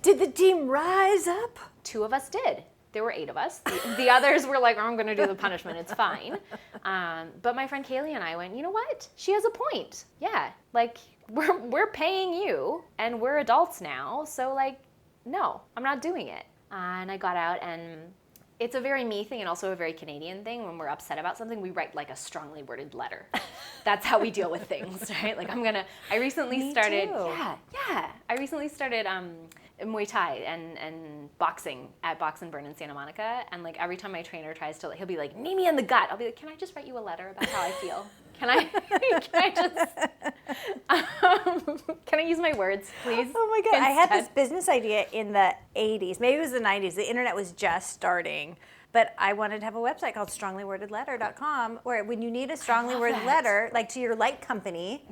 Did the team rise up? 2 of us did. There were 8 of us. The others were like, oh, I'm going to do the punishment. It's fine. But my friend Kaylee and I went, you know what? She has a point. Yeah, like, we're paying you, and we're adults now. So, like, no, I'm not doing it. And I got out, and it's a very me thing and also a very Canadian thing. When we're upset about something, we write like a strongly worded letter. That's how we deal with things, right? Like I recently started Muay Thai and boxing at Box and Burn in Santa Monica. And like every time my trainer tries to, he'll be like, knee me in the gut. I'll be like, can I just write you a letter about how I feel? Can I use my words, please? Oh my God. Instead. I had this business idea in the 80s. Maybe it was the 90s. The internet was just starting. But I wanted to have a website called stronglyWordedLetter.com where when you need a strongly worded letter, like to your light company,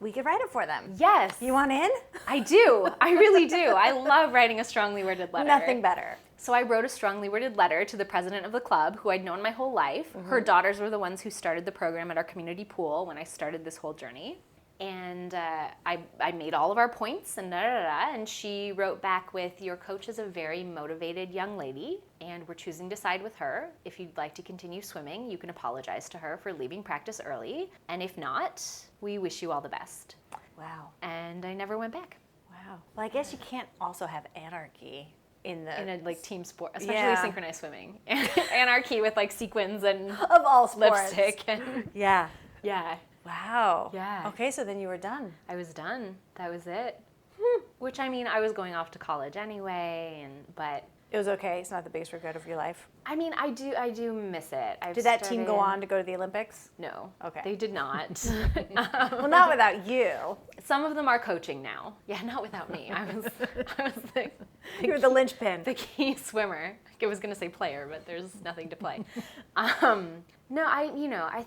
we could write it for them. Yes. You want in? I do. I really do. I love writing a strongly worded letter. Nothing better. So I wrote a strongly worded letter to the president of the club, who I'd known my whole life. Mm-hmm. Her daughters were the ones who started the program at our community pool when I started this whole journey. And I made all of our points and and she wrote back with, your coach is a very motivated young lady, and we're choosing to side with her. If you'd like to continue swimming, you can apologize to her for leaving practice early. And if not, we wish you all the best. Wow. And I never went back. Wow. Well, I guess you can't also have anarchy in a like team sport, especially synchronized swimming. Anarchy with like sequins and of all sports. Lipstick. And yeah. Wow. Yeah. Okay, so then you were done. I was done. That was it. Which, I mean, I was going off to college anyway, but it was okay. It's not the biggest regret of your life. I mean, I do miss it. Did that team go on to go to the Olympics? No. Okay. They did not. Well, not without you. Some of them are coaching now. Yeah, not without me. I was you were the linchpin. The key swimmer. I was going to say player, but there's nothing to play. No, I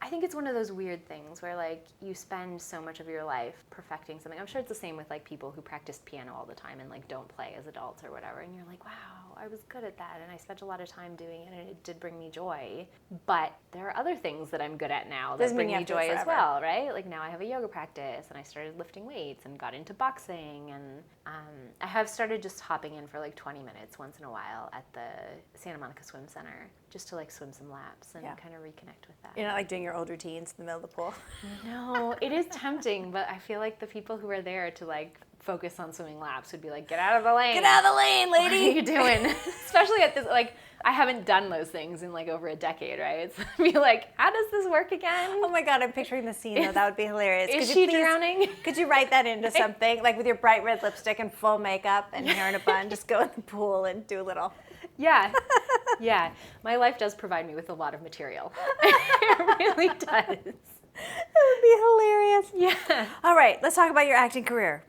think it's one of those weird things where, like, you spend so much of your life perfecting something. I'm sure it's the same with, like, people who practice piano all the time and, like, don't play as adults or whatever. And you're like, wow, I was good at that, and I spent a lot of time doing it, and it did bring me joy. But there are other things that I'm good at now that bring me joy as well, right? Like, now I have a yoga practice, and I started lifting weights and got into boxing. And I have started just hopping in for, like, 20 minutes once in a while at the Santa Monica Swim Center just to, like, swim some laps and kind of reconnect with that. You're not, like, doing your old routines in the middle of the pool? No, it is tempting, but I feel like the people who are there to, like, focus on swimming laps would be like, get out of the lane. Get out of the lane, lady. What are you doing? Especially at this, like, I haven't done those things in, like, over a decade, right? So I'd be like, how does this work again? Oh my God, I'm picturing the scene, though. That would be hilarious. Is she drowning? Could you write that into something, like with your bright red lipstick and full makeup and hair in a bun, just go in the pool and do a little. Yeah. Yeah. My life does provide me with a lot of material. It really does. would be hilarious. Yeah. All right, let's talk about your acting career.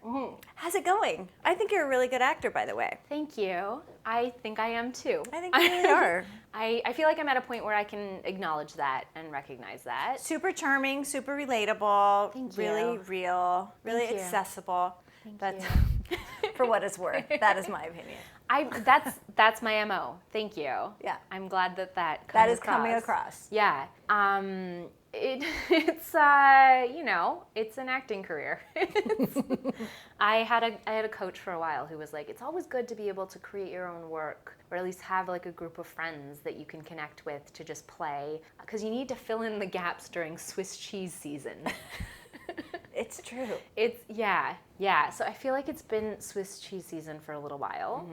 How's it going? I think you're a really good actor, by the way. Thank you. I think I am too. I think you really are. I feel like I'm at a point where I can acknowledge that and recognize that. Super charming, super relatable, Thank really you. real, really Thank you. accessible. Thank you. For what it's worth. That is my opinion. That's my MO. Thank you. Yeah. I'm glad that comes That is across. coming across. Yeah. It's it's an acting career. I had a coach for a while who was like, it's always good to be able to create your own work, or at least have like a group of friends that you can connect with to just play, because you need to fill in the gaps during Swiss cheese season. It's true. Yeah. So I feel like it's been Swiss cheese season for a little while.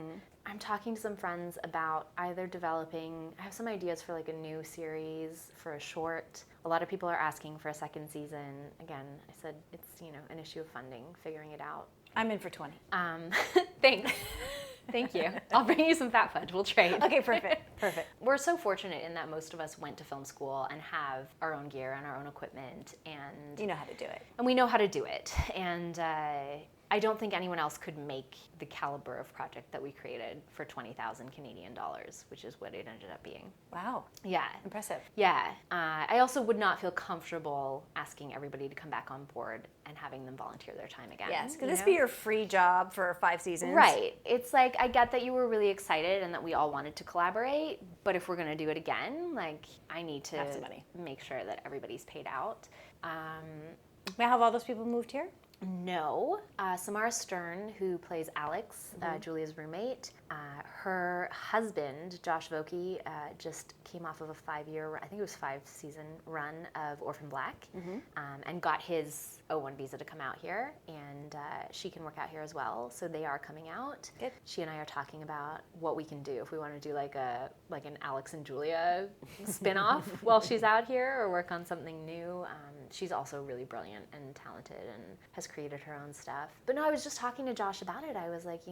I'm talking to some friends about either developing, I have some ideas for like a new series for a short. A lot of people are asking for a second season. Again, I said it's, an issue of funding, figuring it out. I'm in for 20. Thanks. Thank you. I'll bring you some fat fudge. We'll trade. Okay, perfect. We're so fortunate in that most of us went to film school and have our own gear and our own equipment, and You know how to do it. And we know how to do it. And I don't think anyone else could make the caliber of project that we created for 20,000 Canadian dollars, which is what it ended up being. Wow. Yeah. Impressive. Yeah. I also would not feel comfortable asking everybody to come back on board and having them volunteer their time again. Yes. Could this be your free job for 5 seasons? Right. It's like, I get that you were really excited and that we all wanted to collaborate, but if we're going to do it again, like, I need to have some money. Make sure that everybody's paid out. Now, have all those people moved here? No. Samara Stern, who plays Alex, Julia's roommate, her husband, Josh Vokey, just came off of a 5-year, I think it was 5-season run of Orphan Black, and got his O1 visa to come out here, and she can work out here as well, so they are coming out. Good. She and I are talking about what we can do, if we want to do like an Alex and Julia spin-off while she's out here, or work on something new. She's also really brilliant and talented and has created her own stuff. But no, I was just talking to Josh about it. I was like,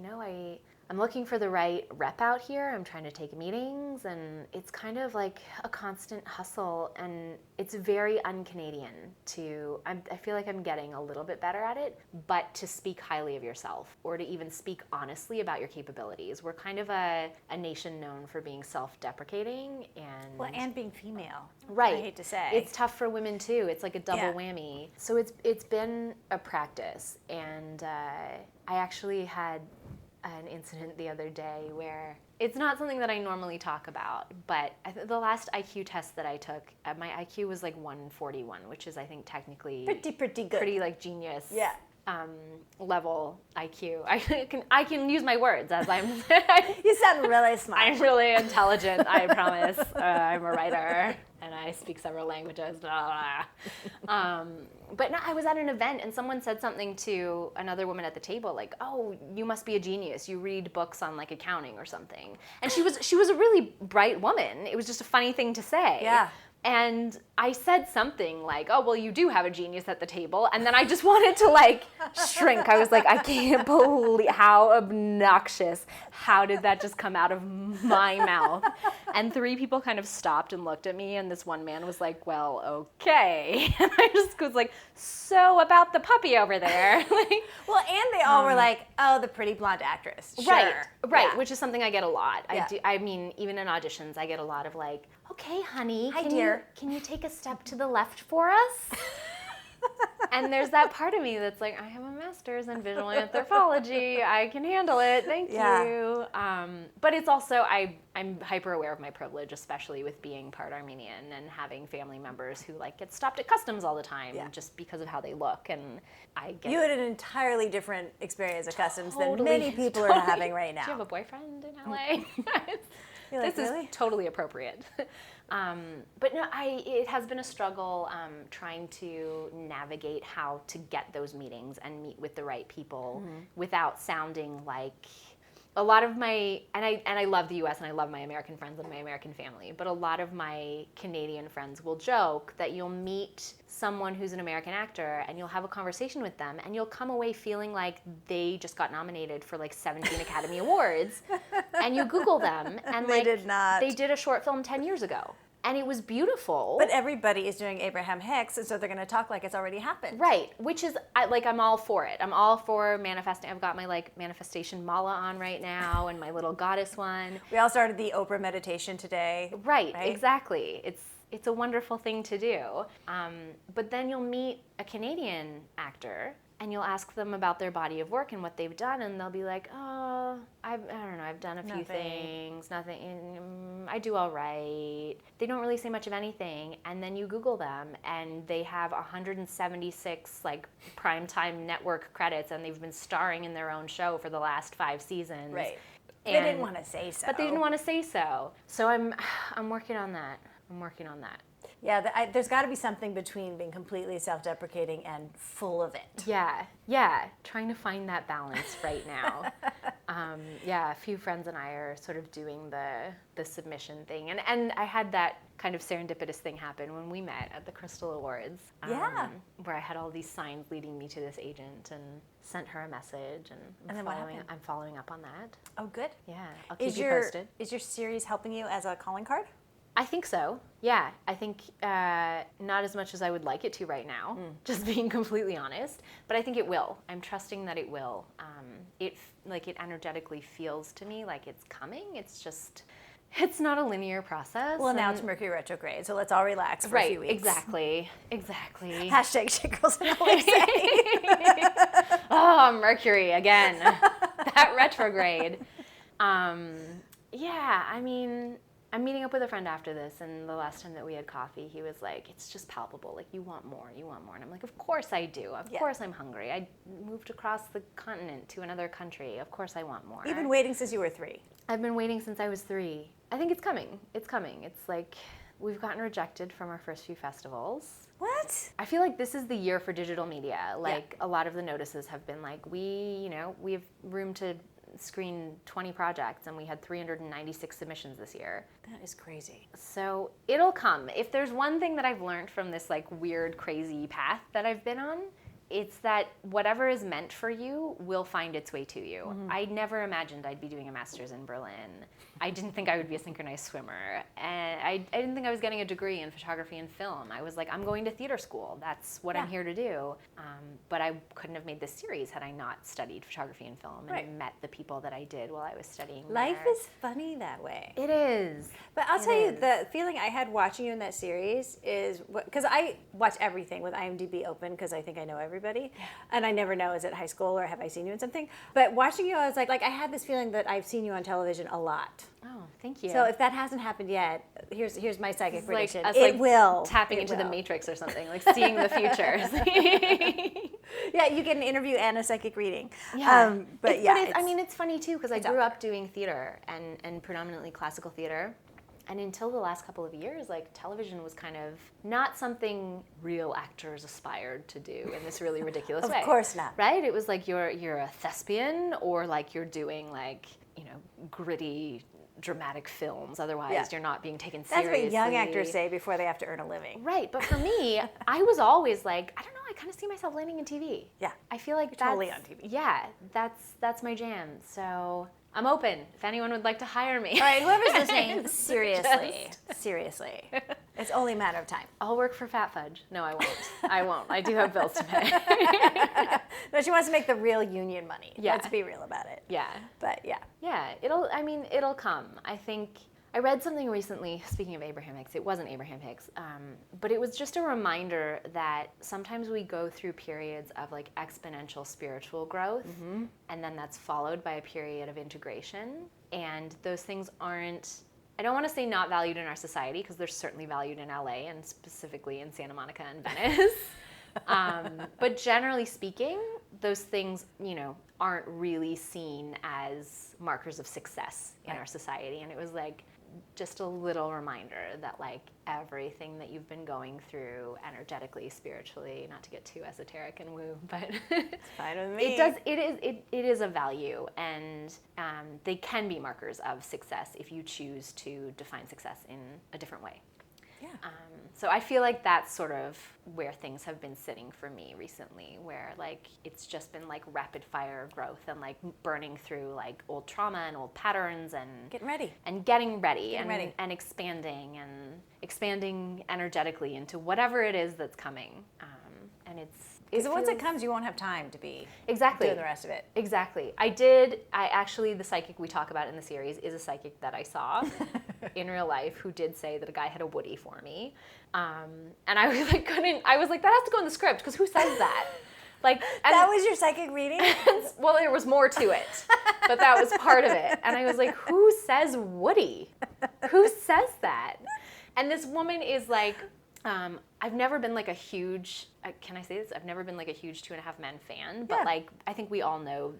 I'm looking for the right rep out here. I'm trying to take meetings, and it's kind of like a constant hustle, and it's very un-Canadian I feel like I'm getting a little bit better at it, but to speak highly of yourself, or to even speak honestly about your capabilities. We're kind of a nation known for being self-deprecating and being female. Right. I hate to say. It's tough for women too. It's like a double whammy. So it's been a practice, and I actually had an incident the other day where it's not something that I normally talk about, but the last IQ test that I took, my IQ was like 141, which is, I think, technically pretty good. Pretty like genius. Yeah. Level IQ. I can use my words as I'm. You sound really smart. I'm really intelligent. I promise. I'm a writer and I speak several languages. But no, I was at an event and someone said something to another woman at the table, like, "Oh, you must be a genius. You read books on like accounting or something." And she was a really bright woman. It was just a funny thing to say. Yeah. And I said something like, "Oh, well, you do have a genius at the table." And then I just wanted to like shrink. I was like, I can't believe how obnoxious. How did that just come out of my mouth? And 3 people kind of stopped and looked at me. And this one man was like, "Well, okay." And I just was like, "So about the puppy over there." Well, and they all were like, "Oh, the pretty blonde actress." Sure. Right. Yeah. Which is something I get a lot. Yeah. I mean, even in auditions, I get a lot of like, "Okay, honey, Hi, dear. Can you take a step to the left for us?" And there's that part of me that's like, I have a master's in visual anthropology. I can handle it. Thank you. But it's also, I'm hyper aware of my privilege, especially with being part Armenian and having family members who like get stopped at customs all the time just because of how they look. And I get You had an entirely different experience at customs than Totally, many people are having right now. Do you have a boyfriend in LA? You're like, This really? is totally appropriate. But no, it has been a struggle trying to navigate how to get those meetings and meet with the right people without sounding like a lot of my, and I love the US and I love my American friends and my American family, but a lot of my Canadian friends will joke that you'll meet someone who's an American actor and you'll have a conversation with them and you'll come away feeling like they just got nominated for like 17 Academy Awards, and you Google them and They did not. They did a short film 10 years ago. And it was beautiful. But everybody is doing Abraham Hicks, and so they're going to talk like it's already happened. Right, which is, I'm all for it. I'm all for manifesting. I've got my, manifestation mala on right now and my little goddess one. We all started the Oprah meditation today. Right? Exactly. It's a wonderful thing to do. But then you'll meet a Canadian actor, and you'll ask them about their body of work and what they've done, and they'll be like, oh, I don't know, I've done a few things, nothing, I do all right. They don't really say much of anything, and then you Google them, and they have 176, primetime network credits, and they've been starring in their own show for the last 5 seasons. Right. They didn't want to say so. But they didn't want to say so. So I'm working on that. Yeah, there's got to be something between being completely self-deprecating and full of it. Yeah, trying to find that balance right now. A few friends and I are sort of doing the submission thing. And I had that kind of serendipitous thing happen when we met at the Crystal Awards. Where I had all these signs leading me to this agent and sent her a message. And I'm following up on that. Oh, good. Yeah, I'll keep you posted. Is your series helping you as a calling card? I think so. Yeah, I think not as much as I would like it to right now, just being completely honest. But I think it will. I'm trusting that it will. It energetically feels to me like it's coming. It's not a linear process. Well, now it's Mercury retrograde, so let's all relax for a few weeks. Exactly. Hashtag shit girls and always say. Oh, Mercury again. That retrograde. I'm meeting up with a friend after this, and the last time that we had coffee, he was like, it's just palpable. Like, you want more. And I'm like, of course I do. Of course I'm hungry. I moved across the continent to another country. Of course I want more. You've been waiting since you were 3. I've been waiting since I was 3. I think it's coming. It's like we've gotten rejected from our first few festivals. What? I feel like this is the year for digital media. A lot of the notices have been like, we have room to screen 20 projects, and we had 396 submissions this year. That is crazy. So it'll come. If there's one thing that I've learned from this weird, crazy path that I've been on, it's that whatever is meant for you will find its way to you. Mm-hmm. I never imagined I'd be doing a master's in Berlin. I didn't think I would be a synchronized swimmer. And I didn't think I was getting a degree in photography and film. I was like, I'm going to theater school. That's what I'm here to do. But I couldn't have made this series had I not studied photography and film and met the people that I did while I was studying Life there. is funny that way. It is. But I'll tell you, the feeling I had watching you in that series is, because I watch everything with IMDb open because I think I know everybody. Yeah. And I never know, is it high school or have I seen you in something? But watching you, I was like I had this feeling that I've seen you on television a lot. Oh, thank you. So if that hasn't happened yet, here's my psychic prediction. It will. Tapping into the Matrix or something, seeing the future. Yeah, you get an interview and a psychic reading. Yeah. It's funny too, because I grew up doing theater and predominantly classical theater. And until the last couple of years, television was kind of not something real actors aspired to do in this really ridiculous way. Of course not. Right? It was you're a thespian, or you're doing gritty dramatic films. Otherwise, you're not being taken seriously. That's what young actors say before they have to earn a living. Right. But for me, I was always I don't know, I kind of see myself landing in TV. Yeah. I feel like that's totally on TV. Yeah, that's my jam. So I'm open if anyone would like to hire me. All right, whoever's listening, seriously. It's only a matter of time. I'll work for Fat Fudge. No, I won't. I do have bills to pay. No, she wants to make the real union money. Yeah. Let's be real about it. Yeah. But yeah. Yeah, it'll come. I think I read something recently, speaking of Abraham Hicks, it wasn't Abraham Hicks, but it was just a reminder that sometimes we go through periods of exponential spiritual growth, and then that's followed by a period of integration, and those things aren't, I don't want to say not valued in our society, because they're certainly valued in LA and specifically in Santa Monica and Venice. But generally speaking, those things, aren't really seen as markers of success in our society. And it was just a little reminder that everything that you've been going through energetically, spiritually, not to get too esoteric and woo, but it's fine with me. It is a value, and they can be markers of success if you choose to define success in a different way. Yeah. So I feel like that's sort of where things have been sitting for me recently, where it's just been rapid fire growth and burning through old trauma and old patterns and getting ready and expanding and expanding energetically into whatever it is that's coming. And because once it comes, you won't have time to be exactly doing the rest of it. Exactly. The psychic we talk about in the series is a psychic that I saw in real life who did say that a guy had a woody for me. And I was like, that has to go in the script, because who says that? Like, that was your psychic reading? Well, there was more to it, but that was part of it. And I was like, who says woody? Who says that? And this woman is like, I've never been like a huge, can I say this? I've never been like a huge 2.5 Men fan, but like, I think we all know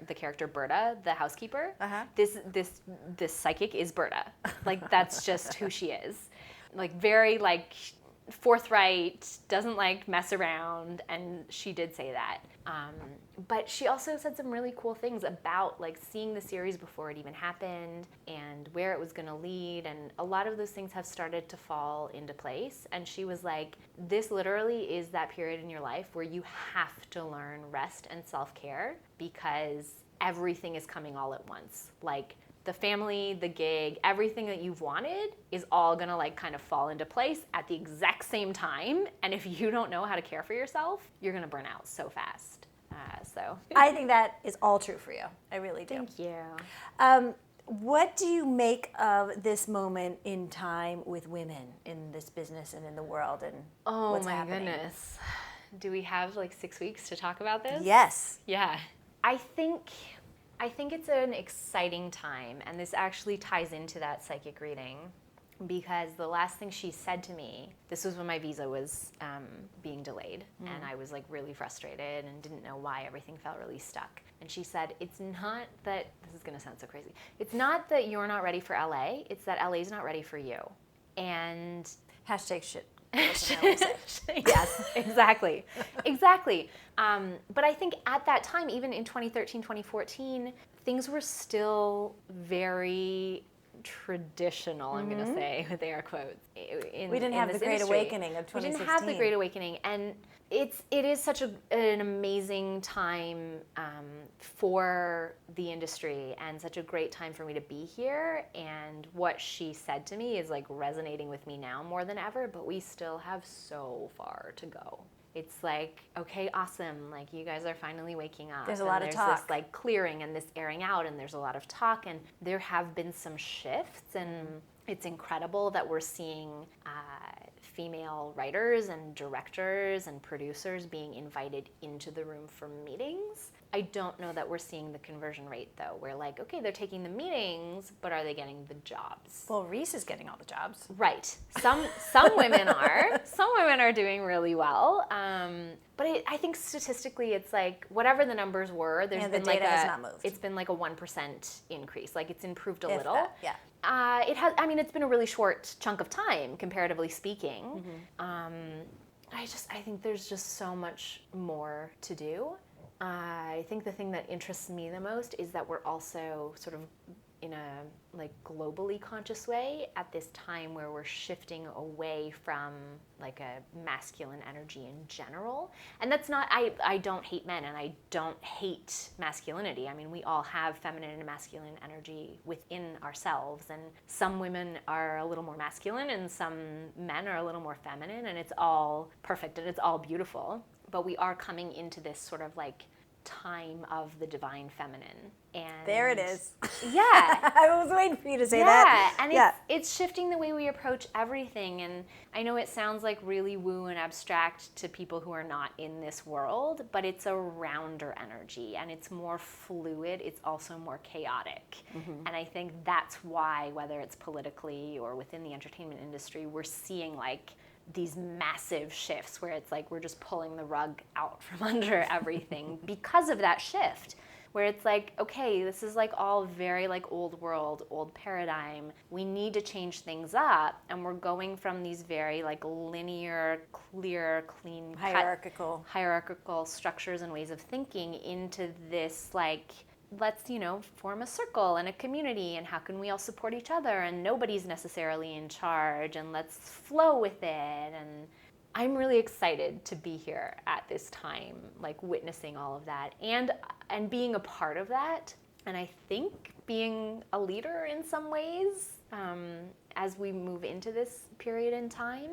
the character Berta, the housekeeper. Uh-huh. This psychic is Berta. Like, that's just who she is. Like, very like forthright, doesn't like mess around, and she did say that. But she also said some really cool things about like seeing the series before it even happened and where it was going to lead, and a lot of those things have started to fall into place. And she was like, this literally is that period in your life where you have to learn rest and self-care, because everything is coming all at once. Like, the family, the gig, everything that you've wanted is all gonna like kind of fall into place at the exact same time. And if you don't know how to care for yourself, you're gonna burn out so fast. I think that is all true for you. I really do. Thank you. What do you make of this moment in time with women in this business and in the world, and what's happening? Goodness. Do we have like 6 weeks to talk about this? Yes. Yeah. I think it's an exciting time, and this actually ties into that psychic reading, because the last thing she said to me, this was when my visa was being delayed, and I was like really frustrated and didn't know why everything felt really stuck. And she said, it's not that, this is gonna sound so crazy, it's not that you're not ready for LA, it's that LA's not ready for you. And hashtag shit. Yes, exactly. But I think at that time, even in 2013, 2014, things were still very traditional, I'm going to say, with air quotes. We didn't have the Great Awakening of 2016. We didn't have the Great Awakening. And it is such an amazing time for the industry, and such a great time for me to be here. And what she said to me is like resonating with me now more than ever, but we still have so far to go. It's like, okay, awesome, like you guys are finally waking up. There's a lot of talk. There's this like clearing and this airing out, and there's a lot of talk, and there have been some shifts, and it's incredible that we're seeing female writers and directors and producers being invited into the room for meetings. I don't know that we're seeing the conversion rate, though. We're like, okay, they're taking the meetings, but are they getting the jobs? Well, Reese is getting all the jobs. Right. Some women are. Some women are doing really well. But I think statistically, it's like whatever the numbers were, there's been data has not moved. It's been like a 1% increase. Like it's improved a little. That, yeah. It has. I mean, it's been a really short chunk of time, comparatively speaking. I think there's just so much more to do. I think the thing that interests me the most is that we're also sort of in a like globally conscious way at this time where we're shifting away from like a masculine energy in general. And that's not, I don't hate men and I don't hate masculinity. I mean, we all have feminine and masculine energy within ourselves, and some women are a little more masculine and some men are a little more feminine, and it's all perfect and it's all beautiful. But we are coming into this sort of like time of the divine feminine. And there it is. Yeah. I was waiting for you to say that. And it's shifting the way we approach everything. And I know it sounds like really woo and abstract to people who are not in this world, but it's a rounder energy and it's more fluid. It's also more chaotic. And I think that's why, whether it's politically or within the entertainment industry, we're seeing like these massive shifts where it's like we're just pulling the rug out from under everything because of that shift, where it's like, okay, this is like all very like old world, old paradigm. We need to change things up, and we're going from these very like linear, clear, clean, hierarchical structures and ways of thinking into this like, let's, form a circle and a community, and how can we all support each other, and nobody's necessarily in charge, and let's flow with it. And I'm really excited to be here at this time, like witnessing all of that and being a part of that. And I think being a leader in some ways, as we move into this period in time.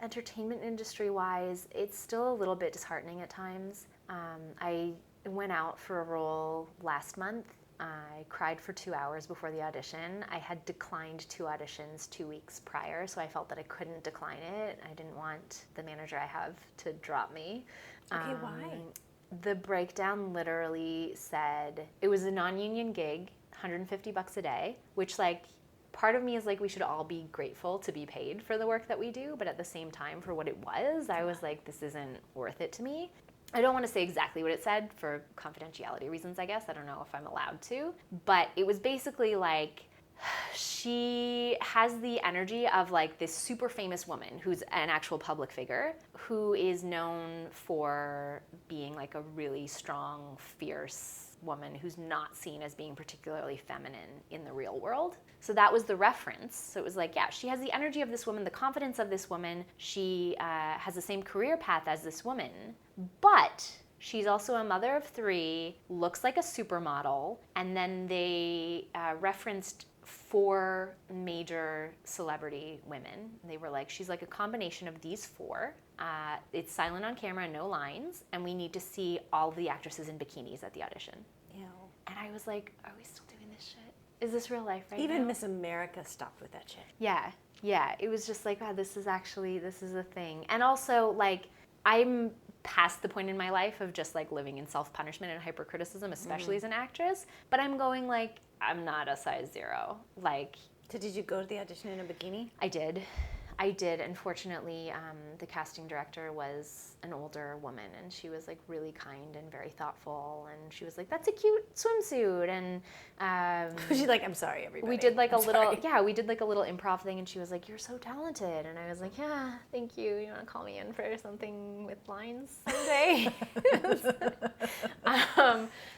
Entertainment industry-wise, it's still a little bit disheartening at times. I went out for a role last month. I cried for 2 hours before the audition. I had declined 2 auditions 2 weeks prior, so I felt that I couldn't decline it. I didn't want the manager I have to drop me. Okay, why? The breakdown literally said it was a non-union gig, $150 a day, which like part of me is like we should all be grateful to be paid for the work that we do, but at the same time for what it was, I was like, this isn't worth it to me. I don't want to say exactly what it said for confidentiality reasons, I guess. I don't know if I'm allowed to, but it was basically like she has the energy of like this super famous woman who's an actual public figure who is known for being like a really strong, fierce woman who's not seen as being particularly feminine in the real world. So that was the reference. So it was like, yeah, she has the energy of this woman, the confidence of this woman. She has the same career path as this woman, but she's also a mother of 3, looks like a supermodel, and then they referenced 4 major celebrity women. They were like, she's like a combination of these 4. It's silent on camera, no lines, and we need to see all the actresses in bikinis at the audition. Ew. And I was like, are we still doing this shit? Is this real life right now? Even Miss America stopped with that shit. Yeah. It was just like, wow, this is a thing. And also, like, I'm past the point in my life of just like living in self-punishment and hypercriticism, especially as an actress. But I'm going like, I'm not a size 0. Like, So did you go to the audition in a bikini? I did. Unfortunately, the casting director was an older woman, and she was like really kind and very thoughtful. And she was like, "That's a cute swimsuit." And She's like, "I'm sorry, everybody." we did like a little improv thing, and she was like, "You're so talented," and I was like, "Yeah, thank you. You want to call me in for something with lines someday?"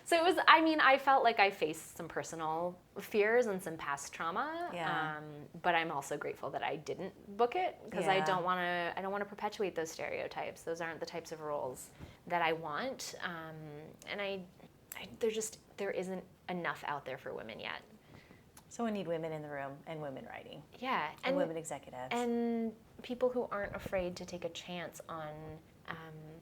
So it was. I mean, I felt like I faced some personal fears and some past trauma. Yeah. But I'm also grateful that I didn't book it because I don't want to perpetuate those stereotypes. Those aren't the types of roles that I want. And there isn't enough out there for women yet. So we need women in the room and women writing. Yeah. And women executives. And people who aren't afraid to take a chance on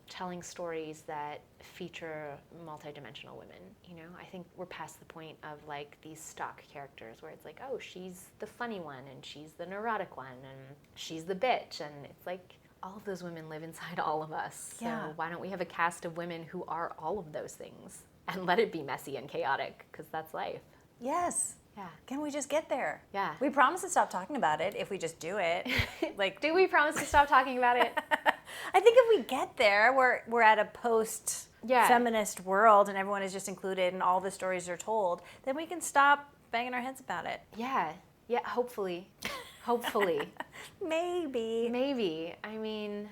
telling stories that feature multidimensional women. You know, I think we're past the point of like these stock characters where it's like, oh, she's the funny one and she's the neurotic one and she's the bitch, and it's like all of those women live inside all of us. So why don't we have a cast of women who are all of those things and let it be messy and chaotic, because that's life. Yes. Yeah. Can we just get there? Yeah. We promise to stop talking about it if we just do it. Like, do we promise to stop talking about it? I think if we get there, we're at a post-feminist world and everyone is just included and all the stories are told, then we can stop banging our heads about it. Yeah, hopefully. Maybe. I mean...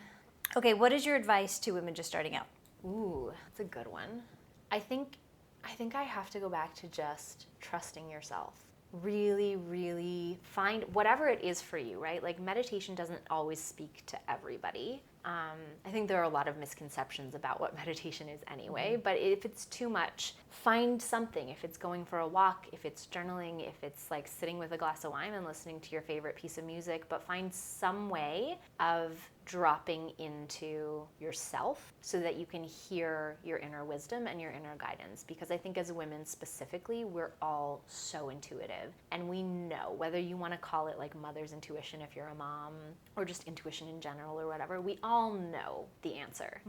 Okay, what is your advice to women just starting out? Ooh, that's a good one. I think I have to go back to just trusting yourself. Really, really find whatever it is for you, right? Like, meditation doesn't always speak to everybody. I think there are a lot of misconceptions about what meditation is anyway, but if it's too much, find something. If it's going for a walk, if it's journaling, if it's like sitting with a glass of wine and listening to your favorite piece of music, but find some way of dropping into yourself so that you can hear your inner wisdom and your inner guidance. Because I think as women specifically, we're all so intuitive, and we know, whether you want to call it like mother's intuition if you're a mom, or just intuition in general or whatever, we all know the answer.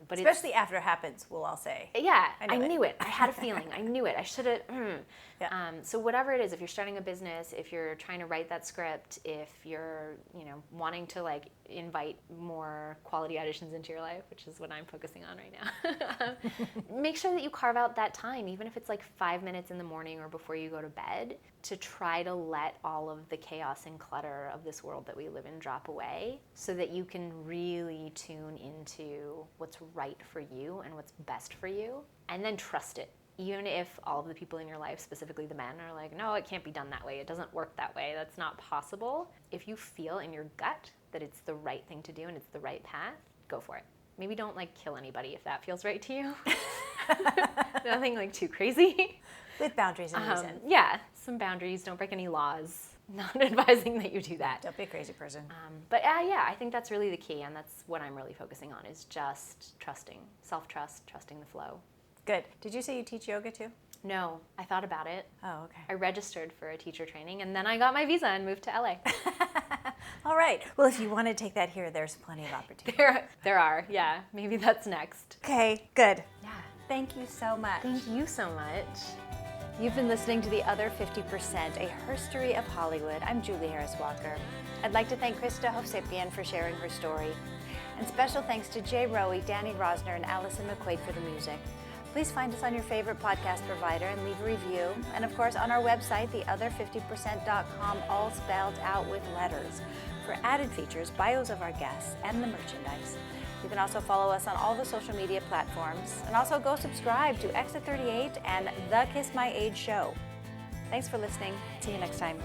But especially after it happens, we'll all say. Yeah, I knew it. I had a feeling. I knew it. I should have. Yeah. So whatever it is, if you're starting a business, if you're trying to write that script, if you're, wanting to like invite more quality auditions into your life, which is what I'm focusing on right now, make sure that you carve out that time, even if it's like 5 minutes in the morning or before you go to bed, to try to let all of the chaos and clutter of this world that we live in drop away, so that you can really tune into what's right for you and what's best for you, and then trust it. Even if all of the people in your life, specifically the men, are like, no, it can't be done that way. It doesn't work that way. That's not possible. If you feel in your gut that it's the right thing to do and it's the right path, go for it. Maybe don't like kill anybody if that feels right to you. Nothing like too crazy. With boundaries and reason. Yeah, some boundaries. Don't break any laws. not advising that you do that. Don't be a crazy person. But yeah, I think that's really the key, and that's what I'm really focusing on, is just trusting, self-trust, trusting the flow. Good. Did you say you teach yoga too? No, I thought about it. Oh, okay. I registered for a teacher training, and then I got my visa and moved to LA. All right. Well, if you want to take that here, there's plenty of opportunity. There are, yeah. Maybe that's next. Okay, good. Yeah. Thank you so much. Thank you so much. You've been listening to The Other 50%, a herstory of Hollywood. I'm Julie Harris Walker. I'd like to thank Krista Hovsepian for sharing her story. And special thanks to Jay Rowe, Danny Rosner, and Allison McQuaid for the music. Please find us on your favorite podcast provider and leave a review. And of course, on our website, theother50%.com, all spelled out with letters, for added features, bios of our guests, and the merchandise. You can also follow us on all the social media platforms, and also go subscribe to Exit 38 and The Kiss My Age Show. Thanks for listening. See you next time.